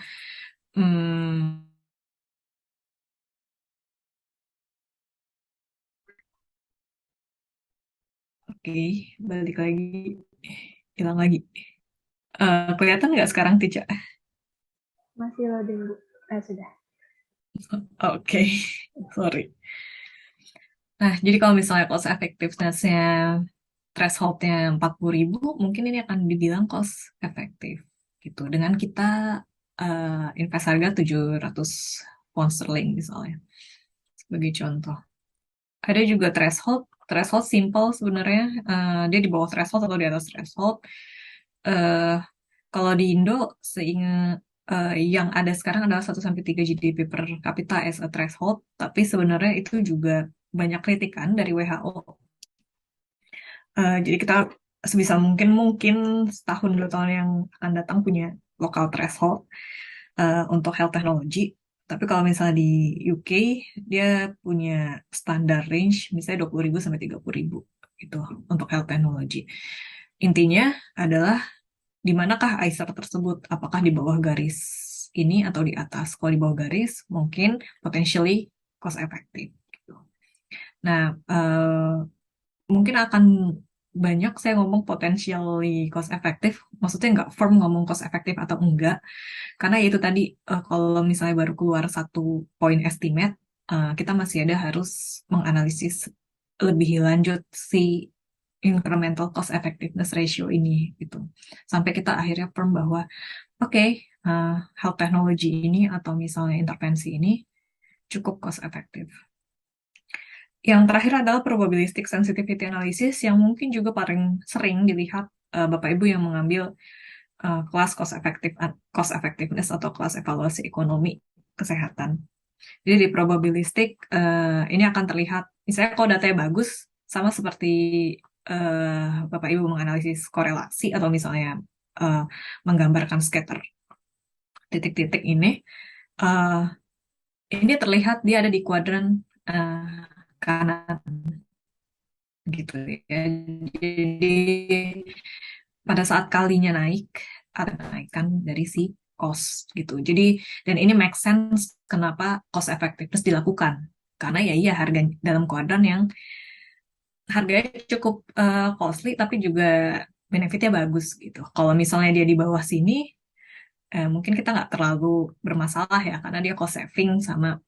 oke, balik lagi, hilang lagi. Kelihatan nggak sekarang, Tica? Masih loading, Bu. Sudah. Oke, sorry. Nah, jadi kalau misalnya cost effectiveness-nya threshold-nya 40.000, mungkin ini akan dibilang cost efektif gitu. Dengan kita invest harga 700 pound sterling misalnya, sebagai contoh. Ada juga threshold. Threshold simple sebenarnya. Dia di bawah threshold atau di atas threshold. Kalau di Indo, yang ada sekarang adalah 1-3 GDP per kapita as a threshold, tapi sebenarnya itu juga banyak kritikan dari WHO. Jadi kita sebisa mungkin setahun 2 tahun yang akan datang punya local threshold. untuk health technology. Tapi kalau misalnya di UK, dia punya standar range misalnya 20.000 sampai 30.000 gitu untuk health technology. Intinya adalah di manakah ICER tersebut? Apakah di bawah garis ini atau di atas? Kalau di bawah garis, mungkin potentially cost effective. Gitu. Nah, mungkin akan banyak saya ngomong potentially cost effective, maksudnya nggak firm ngomong cost effective atau enggak, karena itu tadi kalau misalnya baru keluar satu poin estimate, kita masih ada harus menganalisis lebih lanjut si incremental cost effectiveness ratio ini gitu. Sampai kita akhirnya firm bahwa oke, health technology ini atau misalnya intervensi ini cukup cost effective. Yang terakhir adalah probabilistic sensitivity analysis yang mungkin juga paling sering dilihat Bapak Ibu yang mengambil kelas cost effectiveness atau kelas evaluasi ekonomi kesehatan. Jadi di probabilistic ini akan terlihat, misalnya kalau datanya bagus, sama seperti Bapak Ibu menganalisis korelasi atau misalnya menggambarkan scatter titik-titik ini terlihat dia ada di kuadran kanan gitu ya. Jadi pada saat kalinya naik ada kenaikan dari si cost gitu. Jadi dan ini make sense kenapa cost effectiveness dilakukan. Karena ya iya harga dalam kuadran yang harganya cukup costly tapi juga benefitnya bagus gitu. Kalau misalnya dia di bawah sini mungkin kita nggak terlalu bermasalah ya karena dia cost saving sama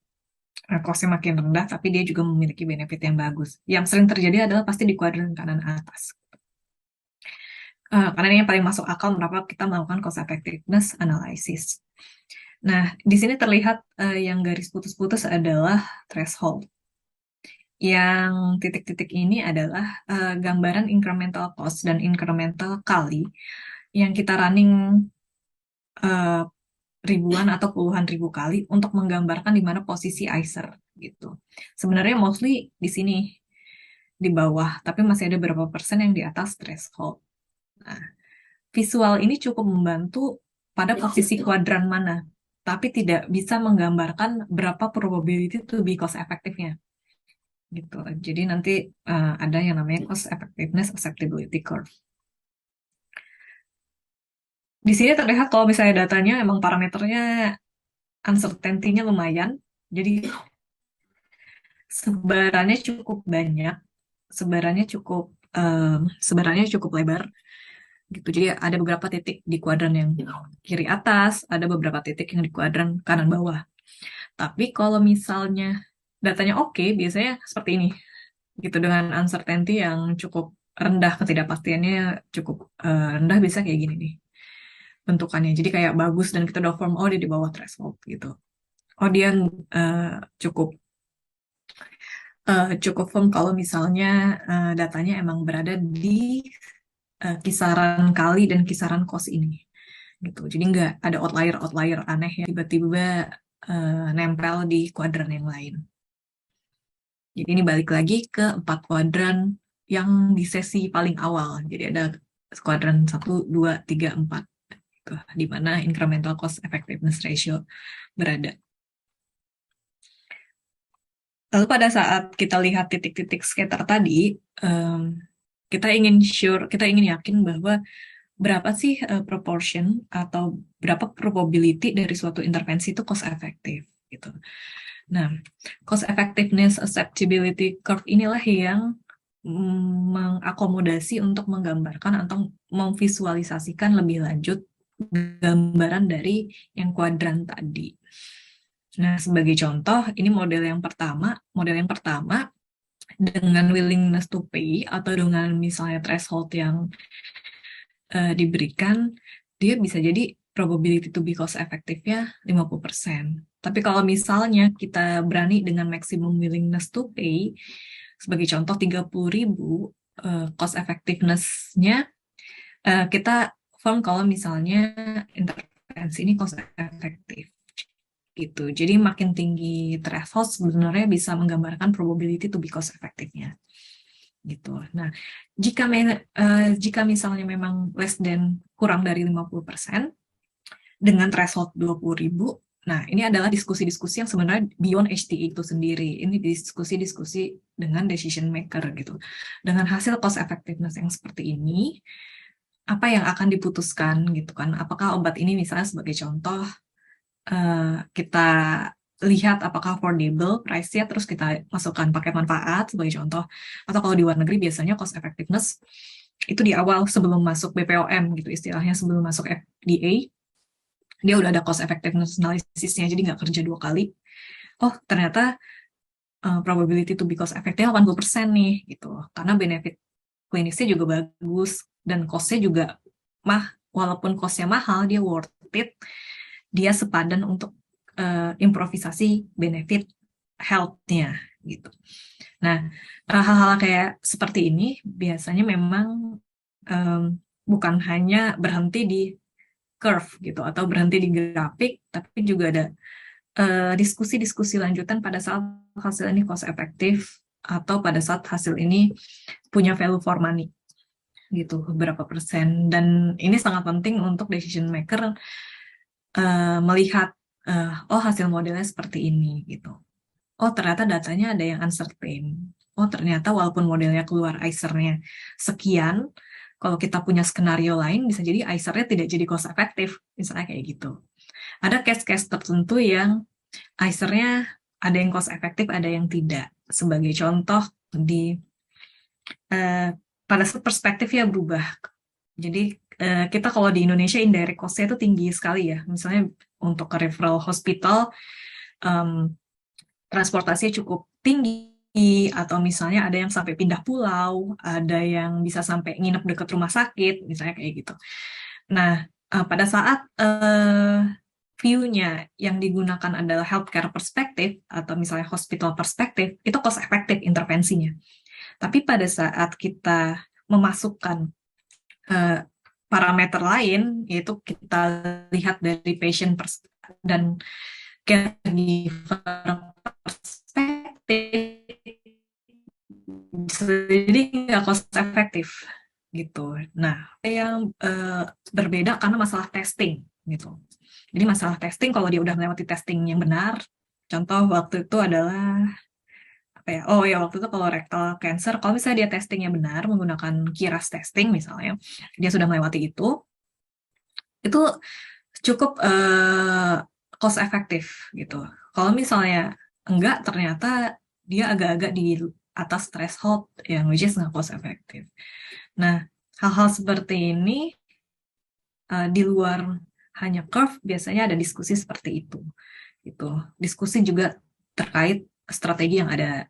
costnya makin rendah tapi dia juga memiliki benefit yang bagus. Yang sering terjadi adalah pasti di kuadran kanan atas. Karena ini yang paling masuk akal kenapa kita melakukan cost effectiveness analysis. Nah, di sini terlihat yang garis putus-putus adalah threshold. Yang titik-titik ini adalah gambaran incremental cost dan incremental kali yang kita running ribuan atau puluhan ribu kali untuk menggambarkan di mana posisi ICER gitu. Sebenarnya mostly di sini di bawah, tapi masih ada beberapa persen yang di atas threshold. Nah, visual ini cukup membantu pada posisi kuadran mana, tapi tidak bisa menggambarkan berapa probability to be cost effective-nya. Gitu. Jadi nanti ada yang namanya cost effectiveness acceptability curve. Di sini terlihat kalau misalnya datanya emang parameternya uncertainty-nya lumayan, jadi sebarannya cukup banyak, sebarannya cukup lebar gitu. Jadi ada beberapa titik di kuadran yang kiri atas, ada beberapa titik yang di kuadran kanan bawah. Tapi kalau misalnya datanya oke, biasanya seperti ini, gitu dengan uncertainty yang cukup rendah, ketidakpastiannya cukup rendah, bisa kayak gini nih bentukannya. Jadi kayak bagus dan kita udah firm, oh dia di bawah threshold gitu. Oh dia cukup firm kalau misalnya datanya emang berada di kisaran kali dan kisaran cost ini gitu. Jadi nggak ada outlier aneh yang tiba-tiba nempel di kuadran yang lain. Jadi ini balik lagi ke 4 kuadran yang di sesi paling awal. Jadi ada kuadran 1, 2, 3, 4 gitu, di mana incremental cost effectiveness ratio berada. Lalu pada saat kita lihat titik-titik scatter tadi, kita ingin yakin bahwa berapa sih proportion atau berapa probability dari suatu intervensi itu cost effective gitu. Nah, cost effectiveness acceptability curve inilah yang mengakomodasi untuk menggambarkan atau memvisualisasikan lebih lanjut gambaran dari yang kuadran tadi. Nah, sebagai contoh, ini model yang pertama dengan willingness to pay atau dengan misalnya threshold yang diberikan, dia bisa jadi probability to be cost effective-nya 50%. Tapi kalau misalnya kita berani dengan maximum willingness to pay, sebagai contoh 30.000 cost effectiveness-nya, kita firm kalau misalnya intervensi ini cost effective. Gitu. Jadi makin tinggi threshold sebenarnya bisa menggambarkan probability to be cost effective-nya. Gitu. Nah, jika misalnya memang less than kurang dari 50%, dengan threshold 20.000. Nah, ini adalah diskusi-diskusi yang sebenarnya beyond HTA itu sendiri. Ini diskusi-diskusi dengan decision maker gitu. Dengan hasil cost effectiveness yang seperti ini, apa yang akan diputuskan gitu kan? Apakah obat ini misalnya sebagai contoh kita lihat apakah affordable price-nya, terus kita masukkan pakai manfaat sebagai contoh. Atau kalau di luar negeri biasanya cost effectiveness itu di awal sebelum masuk BPOM gitu istilahnya, sebelum masuk FDA dia udah ada cost effectiveness analysis-nya, jadi nggak kerja 2 kali. Oh, ternyata probability to be cost effective 80% nih, gitu. Karena benefit klinisnya juga bagus, dan cost-nya juga walaupun cost-nya mahal, dia worth it, dia sepadan untuk improvisasi benefit health-nya, gitu. Nah, hal-hal kayak seperti ini biasanya memang bukan hanya berhenti di curve gitu atau berhenti di grafik, tapi juga ada diskusi-diskusi lanjutan pada saat hasil ini cost efektif atau pada saat hasil ini punya value for money gitu, berapa persen. Dan ini sangat penting untuk decision maker melihat oh hasil modelnya seperti ini gitu. Oh ternyata datanya ada yang uncertain. Oh ternyata walaupun modelnya keluar ICER-nya sekian, kalau kita punya skenario lain bisa jadi ICER-nya tidak jadi cost efektif, misalnya kayak gitu. Ada case-case tertentu yang ICER-nya ada yang cost efektif, ada yang tidak. Sebagai contoh, pada saat perspektifnya berubah. Jadi kita kalau di Indonesia indirect cost-nya itu tinggi sekali ya. Misalnya untuk ke referral hospital, transportasinya cukup tinggi, atau misalnya ada yang sampai pindah pulau, ada yang bisa sampai nginep dekat rumah sakit, misalnya kayak gitu. Nah, pada saat view-nya yang digunakan adalah healthcare perspektif atau misalnya hospital perspektif, itu cost efektif intervensinya. Tapi pada saat kita memasukkan parameter lain, yaitu kita lihat dari patient dan caregiver perspektif, jadi nggak cost efektif gitu. Nah, yang berbeda karena masalah testing gitu. Jadi masalah testing kalau dia udah melewati testing yang benar, contoh waktu itu adalah apa ya? Oh ya waktu itu kalau rectal cancer, kalau misalnya dia testingnya benar menggunakan KIRAS testing misalnya, dia sudah melewati itu cukup cost efektif gitu. Kalau misalnya enggak, ternyata dia agak-agak di atas threshold yang which is nggak cost efektif. Nah, hal-hal seperti ini di luar hanya curve biasanya ada diskusi seperti itu. Gitu. Diskusi juga terkait strategi yang ada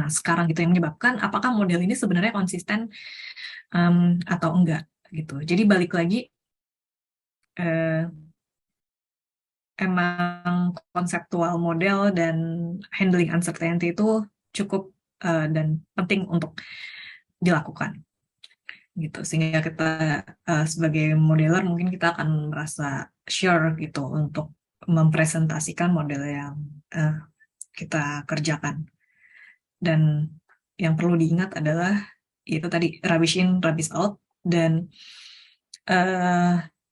sekarang gitu yang menyebabkan apakah model ini sebenarnya konsisten atau enggak gitu. Jadi balik lagi emang konseptual model dan handling uncertainty itu cukup dan penting untuk dilakukan gitu, sehingga kita sebagai modeler mungkin kita akan merasa sure gitu untuk mempresentasikan model yang kita kerjakan. Dan yang perlu diingat adalah itu tadi rubbish in, rubbish out, dan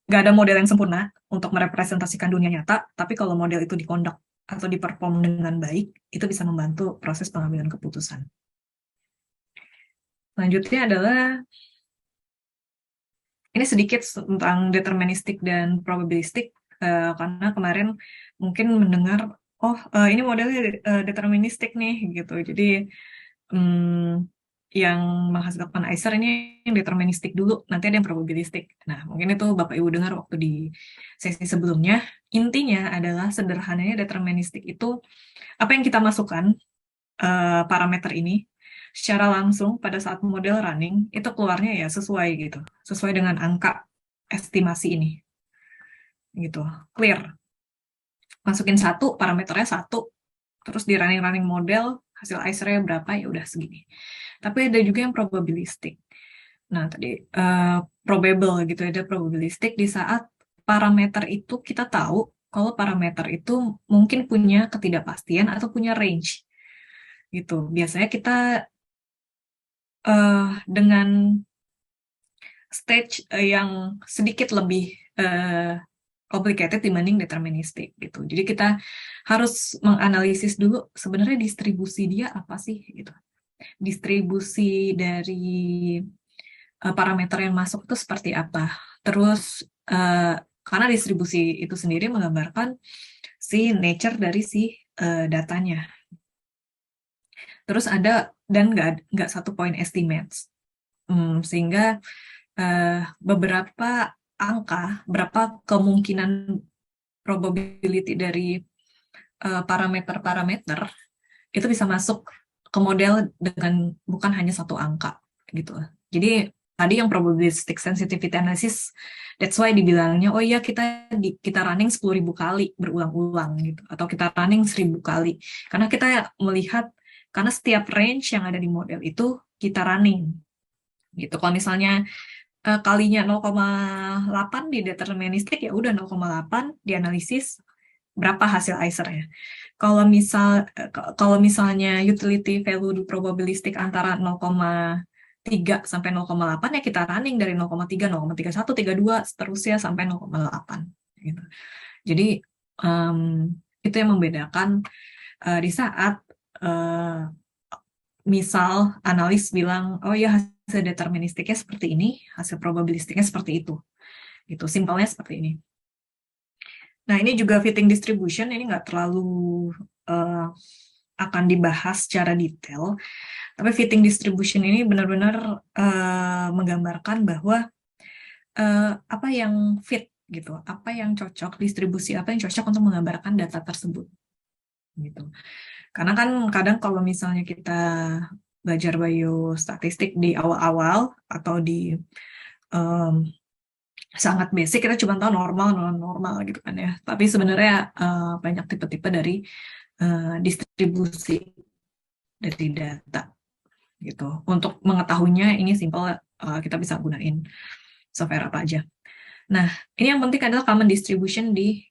nggak ada model yang sempurna untuk merepresentasikan dunia nyata, tapi kalau model itu dikondak atau diperform dengan baik, itu bisa membantu proses pengambilan keputusan. Selanjutnya adalah ini sedikit tentang deterministik dan probabilistik, karena kemarin mungkin mendengar, oh ini modelnya deterministik nih, gitu. Jadi yang menghasilkan ICER ini yang deterministik dulu, nanti ada yang probabilistik. Nah, mungkin itu Bapak Ibu dengar waktu di sesi sebelumnya. Intinya adalah sederhananya deterministik itu apa yang kita masukkan parameter ini secara langsung pada saat model running itu keluarnya ya sesuai gitu, sesuai dengan angka estimasi ini, gitu, clear. Masukin satu, parameternya satu, terus di running model hasil ICER-nya berapa ya udah segini. Tapi ada juga yang probabilistik. Nah tadi probable gitu, ada probabilistik di saat parameter itu kita tahu kalau parameter itu mungkin punya ketidakpastian atau punya range gitu. Biasanya kita dengan stage yang sedikit lebih complicated dibanding deterministik gitu. Jadi kita harus menganalisis dulu sebenarnya distribusi dia apa sih gitu. Distribusi dari parameter yang masuk itu seperti apa. Terus karena distribusi itu sendiri menggambarkan si nature dari si datanya. Terus ada dan nggak satu point estimates. Sehingga beberapa angka, berapa kemungkinan probability dari parameter-parameter itu bisa masuk ke model dengan bukan hanya satu angka gitu. Jadi tadi yang probabilistic sensitivity analysis, that's why dibilangnya oh iya kita running 10.000 kali berulang-ulang gitu, atau kita running 1.000 kali karena kita melihat karena setiap range yang ada di model itu kita running gitu. Kalau misalnya kalinya 0,8 di deterministik ya udah 0,8 dianalisis berapa hasil ICER-nya. Kalau misalnya utility value probabilistik antara 0,3 sampai 0,8 ya kita running dari 0,3, 0,31, 32 seterusnya sampai 0,8 gitu. Jadi itu yang membedakan di saat misal analis bilang oh ya hasil deterministiknya seperti ini, hasil probabilistiknya seperti itu. Gitu, simpelnya seperti ini. Nah, ini juga fitting distribution, ini nggak terlalu akan dibahas secara detail, tapi fitting distribution ini benar-benar menggambarkan bahwa apa yang fit gitu, apa yang cocok, distribusi apa yang cocok untuk menggambarkan data tersebut. Gitu. Karena kan kadang kalau misalnya kita belajar biostatistik di awal-awal atau di sangat basic kita cuma tahu normal non-normal gitu kan ya. Tapi sebenarnya banyak tipe-tipe dari distribusi dari data gitu. Untuk mengetahuinya ini simple kita bisa gunain software apa aja. Nah, ini yang penting adalah common distribution di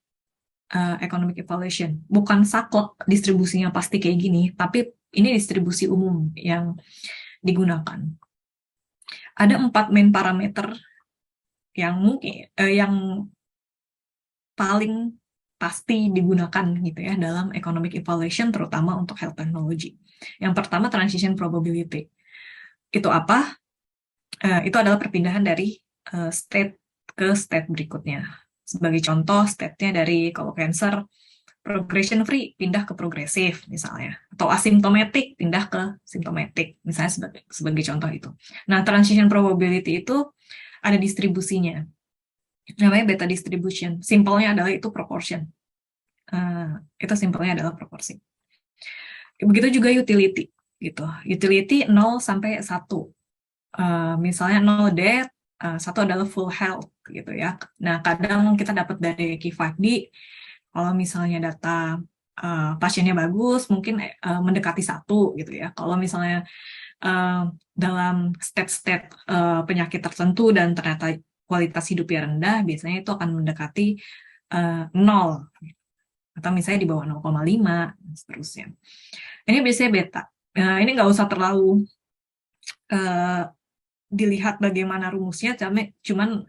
economic evaluation. Bukan saklek distribusinya pasti kayak gini, tapi ini distribusi umum yang digunakan. Ada 4 main parameter yang mungkin yang paling pasti digunakan gitu ya dalam economic evaluation terutama untuk health technology. Yang pertama transition probability. Itu apa? Itu adalah perpindahan dari state ke state berikutnya. Sebagai contoh, state-nya dari kalau cancer progression free pindah ke progresif misalnya, atau asymptomatic pindah ke symptomatic misalnya sebagai contoh itu. Nah, transition probability itu ada distribusinya. Namanya beta distribution. Simpelnya adalah itu proportion. Itu simpelnya adalah proporsi. Begitu juga utility gitu. Utility 0 sampai 1. Misalnya 0 death, 1 adalah full health gitu ya. Nah, kadang kita dapat dari Q5D kalau misalnya data pasiennya bagus, mungkin mendekati 1 gitu ya. Kalau misalnya dalam state-state penyakit tertentu dan ternyata kualitas hidupnya rendah, biasanya itu akan mendekati 0 atau misalnya di bawah 0,5 dan seterusnya. Ini biasanya beta. Ini nggak usah terlalu dilihat bagaimana rumusnya, cuman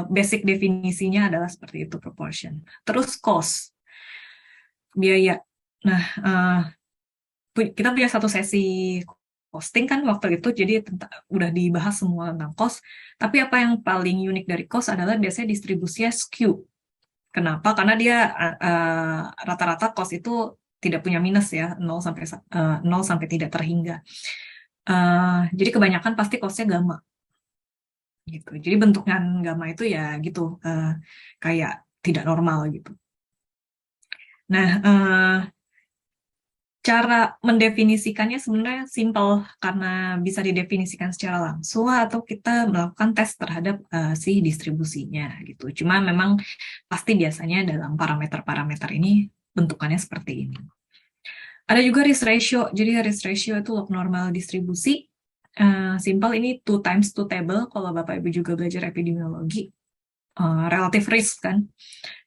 basic definisinya adalah seperti itu, proportion. Terus cost, biaya. Nah, kita punya satu sesi costing kan waktu itu, jadi udah dibahas semua tentang cost. Tapi apa yang paling unik dari cost adalah biasanya distribusinya skew. Kenapa? Karena dia rata-rata cost itu tidak punya minus ya, 0 sampai tidak terhingga. Jadi kebanyakan pasti cost-nya gamma. Gitu. Jadi bentukan gamma itu ya gitu, kayak tidak normal gitu. Nah, cara mendefinisikannya sebenarnya simple karena bisa didefinisikan secara langsung atau kita melakukan tes terhadap si distribusinya gitu. Cuma memang pasti biasanya dalam parameter-parameter ini bentukannya seperti ini. Ada juga risk ratio. Jadi risk ratio itu log normal distribusi. Simple ini 2 times 2 table kalau Bapak Ibu juga belajar epidemiologi. Relative risk kan.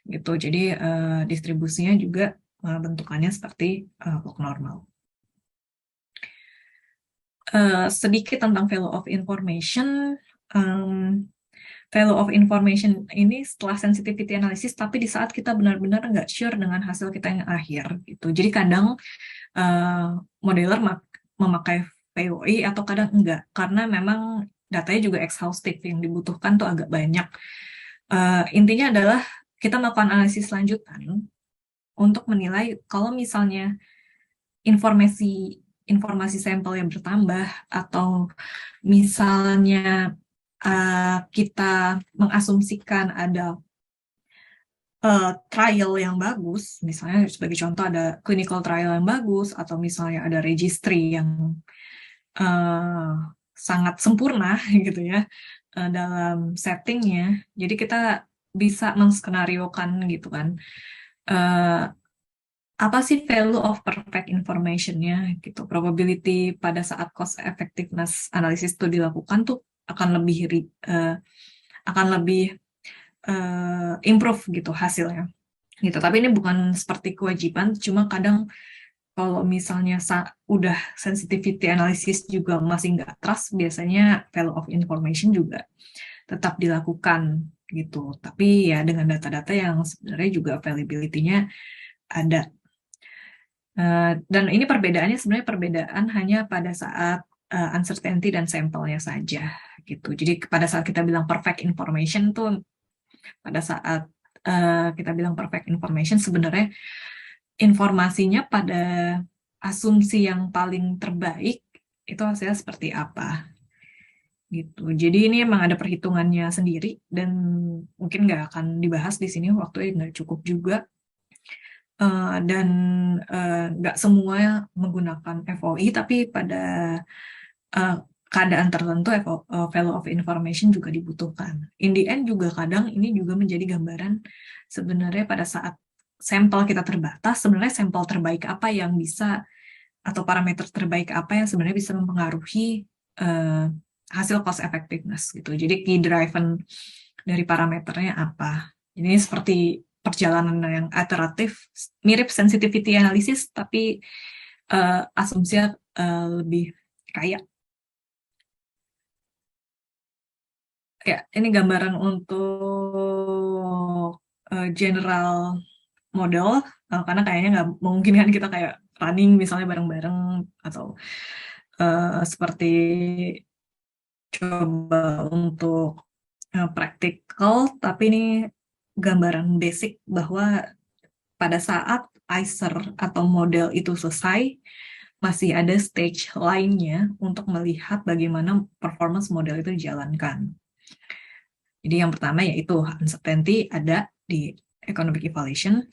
Gitu. Jadi distribusinya juga bentukannya seperti log normal. Sedikit tentang value of information. value of information ini setelah sensitivity analysis, tapi di saat kita benar-benar nggak sure dengan hasil kita yang akhir gitu. Jadi kadang modeler memakai VOI atau kadang enggak, karena memang datanya juga exhaustive, yang dibutuhkan tuh agak banyak. Intinya adalah kita melakukan analisis lanjutan untuk menilai kalau misalnya informasi sampel yang bertambah, atau misalnya kita mengasumsikan ada trial yang bagus, misalnya sebagai contoh ada clinical trial yang bagus, atau misalnya ada registry yang sangat sempurna gitu ya dalam settingnya. Jadi kita bisa menskenariokan gitu kan, apa sih value of perfect information-nya gitu. Probability pada saat cost effectiveness analysis itu dilakukan tuh akan lebih improve gitu hasilnya gitu. Tapi ini bukan seperti kewajiban, cuma kadang kalau misalnya udah sensitivity analysis juga masih nggak trust, biasanya value of information juga tetap dilakukan gitu. Tapi ya dengan data-data yang sebenarnya juga availability-nya ada. Dan ini perbedaannya sebenarnya perbedaan hanya pada saat uncertainty dan sampelnya saja gitu. Jadi pada saat kita bilang perfect information tuh, pada saat kita bilang perfect information, sebenarnya informasinya pada asumsi yang paling terbaik itu hasilnya seperti apa gitu. Jadi ini emang ada perhitungannya sendiri, dan mungkin nggak akan dibahas di sini, waktunya nggak cukup juga. Dan nggak semua menggunakan FOI, tapi pada keadaan tertentu value of information juga dibutuhkan. In the end juga kadang ini juga menjadi gambaran sebenarnya pada saat sampel kita terbatas, sebenarnya sampel terbaik apa yang bisa, atau parameter terbaik apa yang sebenarnya bisa mempengaruhi hasil cost effectiveness gitu. Jadi key driven dari parameternya apa. Ini seperti perjalanan yang iteratif, mirip sensitivity analysis, tapi asumsinya lebih kaya. Ya, ini gambaran untuk general model, karena kayaknya nggak memungkinkan kita kayak running misalnya bareng-bareng, atau seperti coba untuk practical, tapi ini gambaran basic bahwa pada saat ICER atau model itu selesai, masih ada stage lainnya untuk melihat bagaimana performance model itu dijalankan. Jadi yang pertama yaitu uncertainty ada di economic evaluation,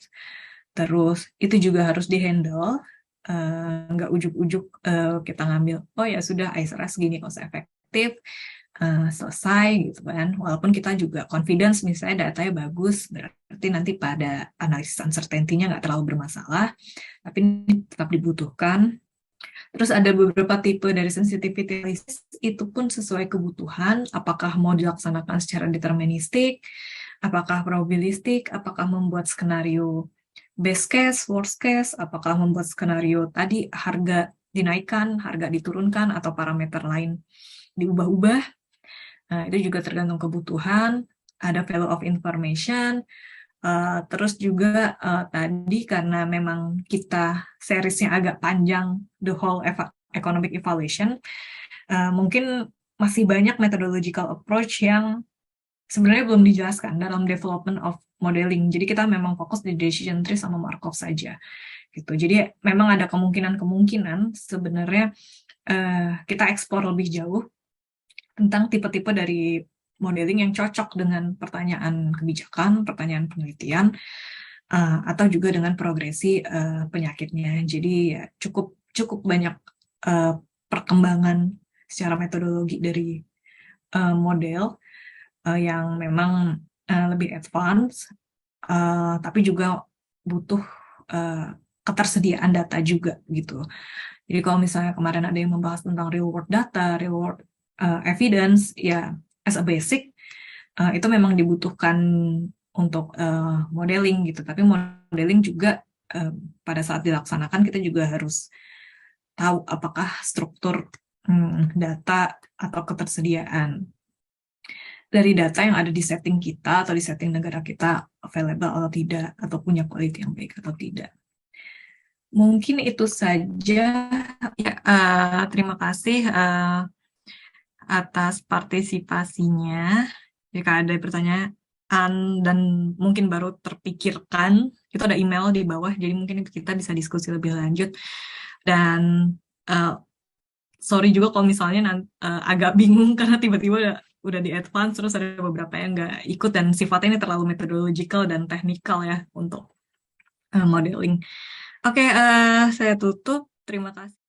terus itu juga harus dihandle, nggak ujuk-ujuk kita ngambil, oh ya sudah ICER segini cost efektif, selesai gitu kan. Walaupun kita juga confidence misalnya datanya bagus, berarti nanti pada analisis uncertainty-nya nggak terlalu bermasalah, tapi ini tetap dibutuhkan. Terus ada beberapa tipe dari sensitivity analysis, itu pun sesuai kebutuhan, apakah mau dilaksanakan secara deterministik, apakah probabilistik, apakah membuat skenario best case, worst case, apakah membuat skenario tadi harga dinaikkan, harga diturunkan, atau parameter lain diubah-ubah. Nah, itu juga tergantung kebutuhan. Ada value of information. Terus juga tadi karena memang kita seriesnya agak panjang, the whole economic evaluation, mungkin masih banyak methodological approach yang sebenarnya belum dijelaskan dalam development of modeling. Jadi kita memang fokus di decision tree sama Markov saja gitu. Jadi memang ada kemungkinan sebenarnya kita eksplor lebih jauh tentang tipe-tipe dari modeling yang cocok dengan pertanyaan kebijakan, pertanyaan penelitian, atau juga dengan progresi penyakitnya. Jadi ya, cukup banyak perkembangan secara metodologi dari model yang memang lebih advance, tapi juga butuh ketersediaan data juga gitu. Jadi kalau misalnya kemarin ada yang membahas tentang real world data, real world evidence, ya as a basic, itu memang dibutuhkan untuk modeling gitu. Tapi modeling juga pada saat dilaksanakan kita juga harus tahu apakah struktur data atau ketersediaan. dari data yang ada di setting kita atau di setting negara kita available atau tidak, atau punya quality yang baik atau tidak. Mungkin itu saja. Ya, terima kasih atas partisipasinya. Jika ada pertanyaan dan mungkin baru terpikirkan, itu ada email di bawah, jadi mungkin kita bisa diskusi lebih lanjut. Dan sorry juga kalau misalnya agak bingung karena tiba-tiba udah di advance, terus ada beberapa yang nggak ikut, dan sifatnya ini terlalu methodological dan technical ya untuk modeling. Oke, saya tutup. Terima kasih.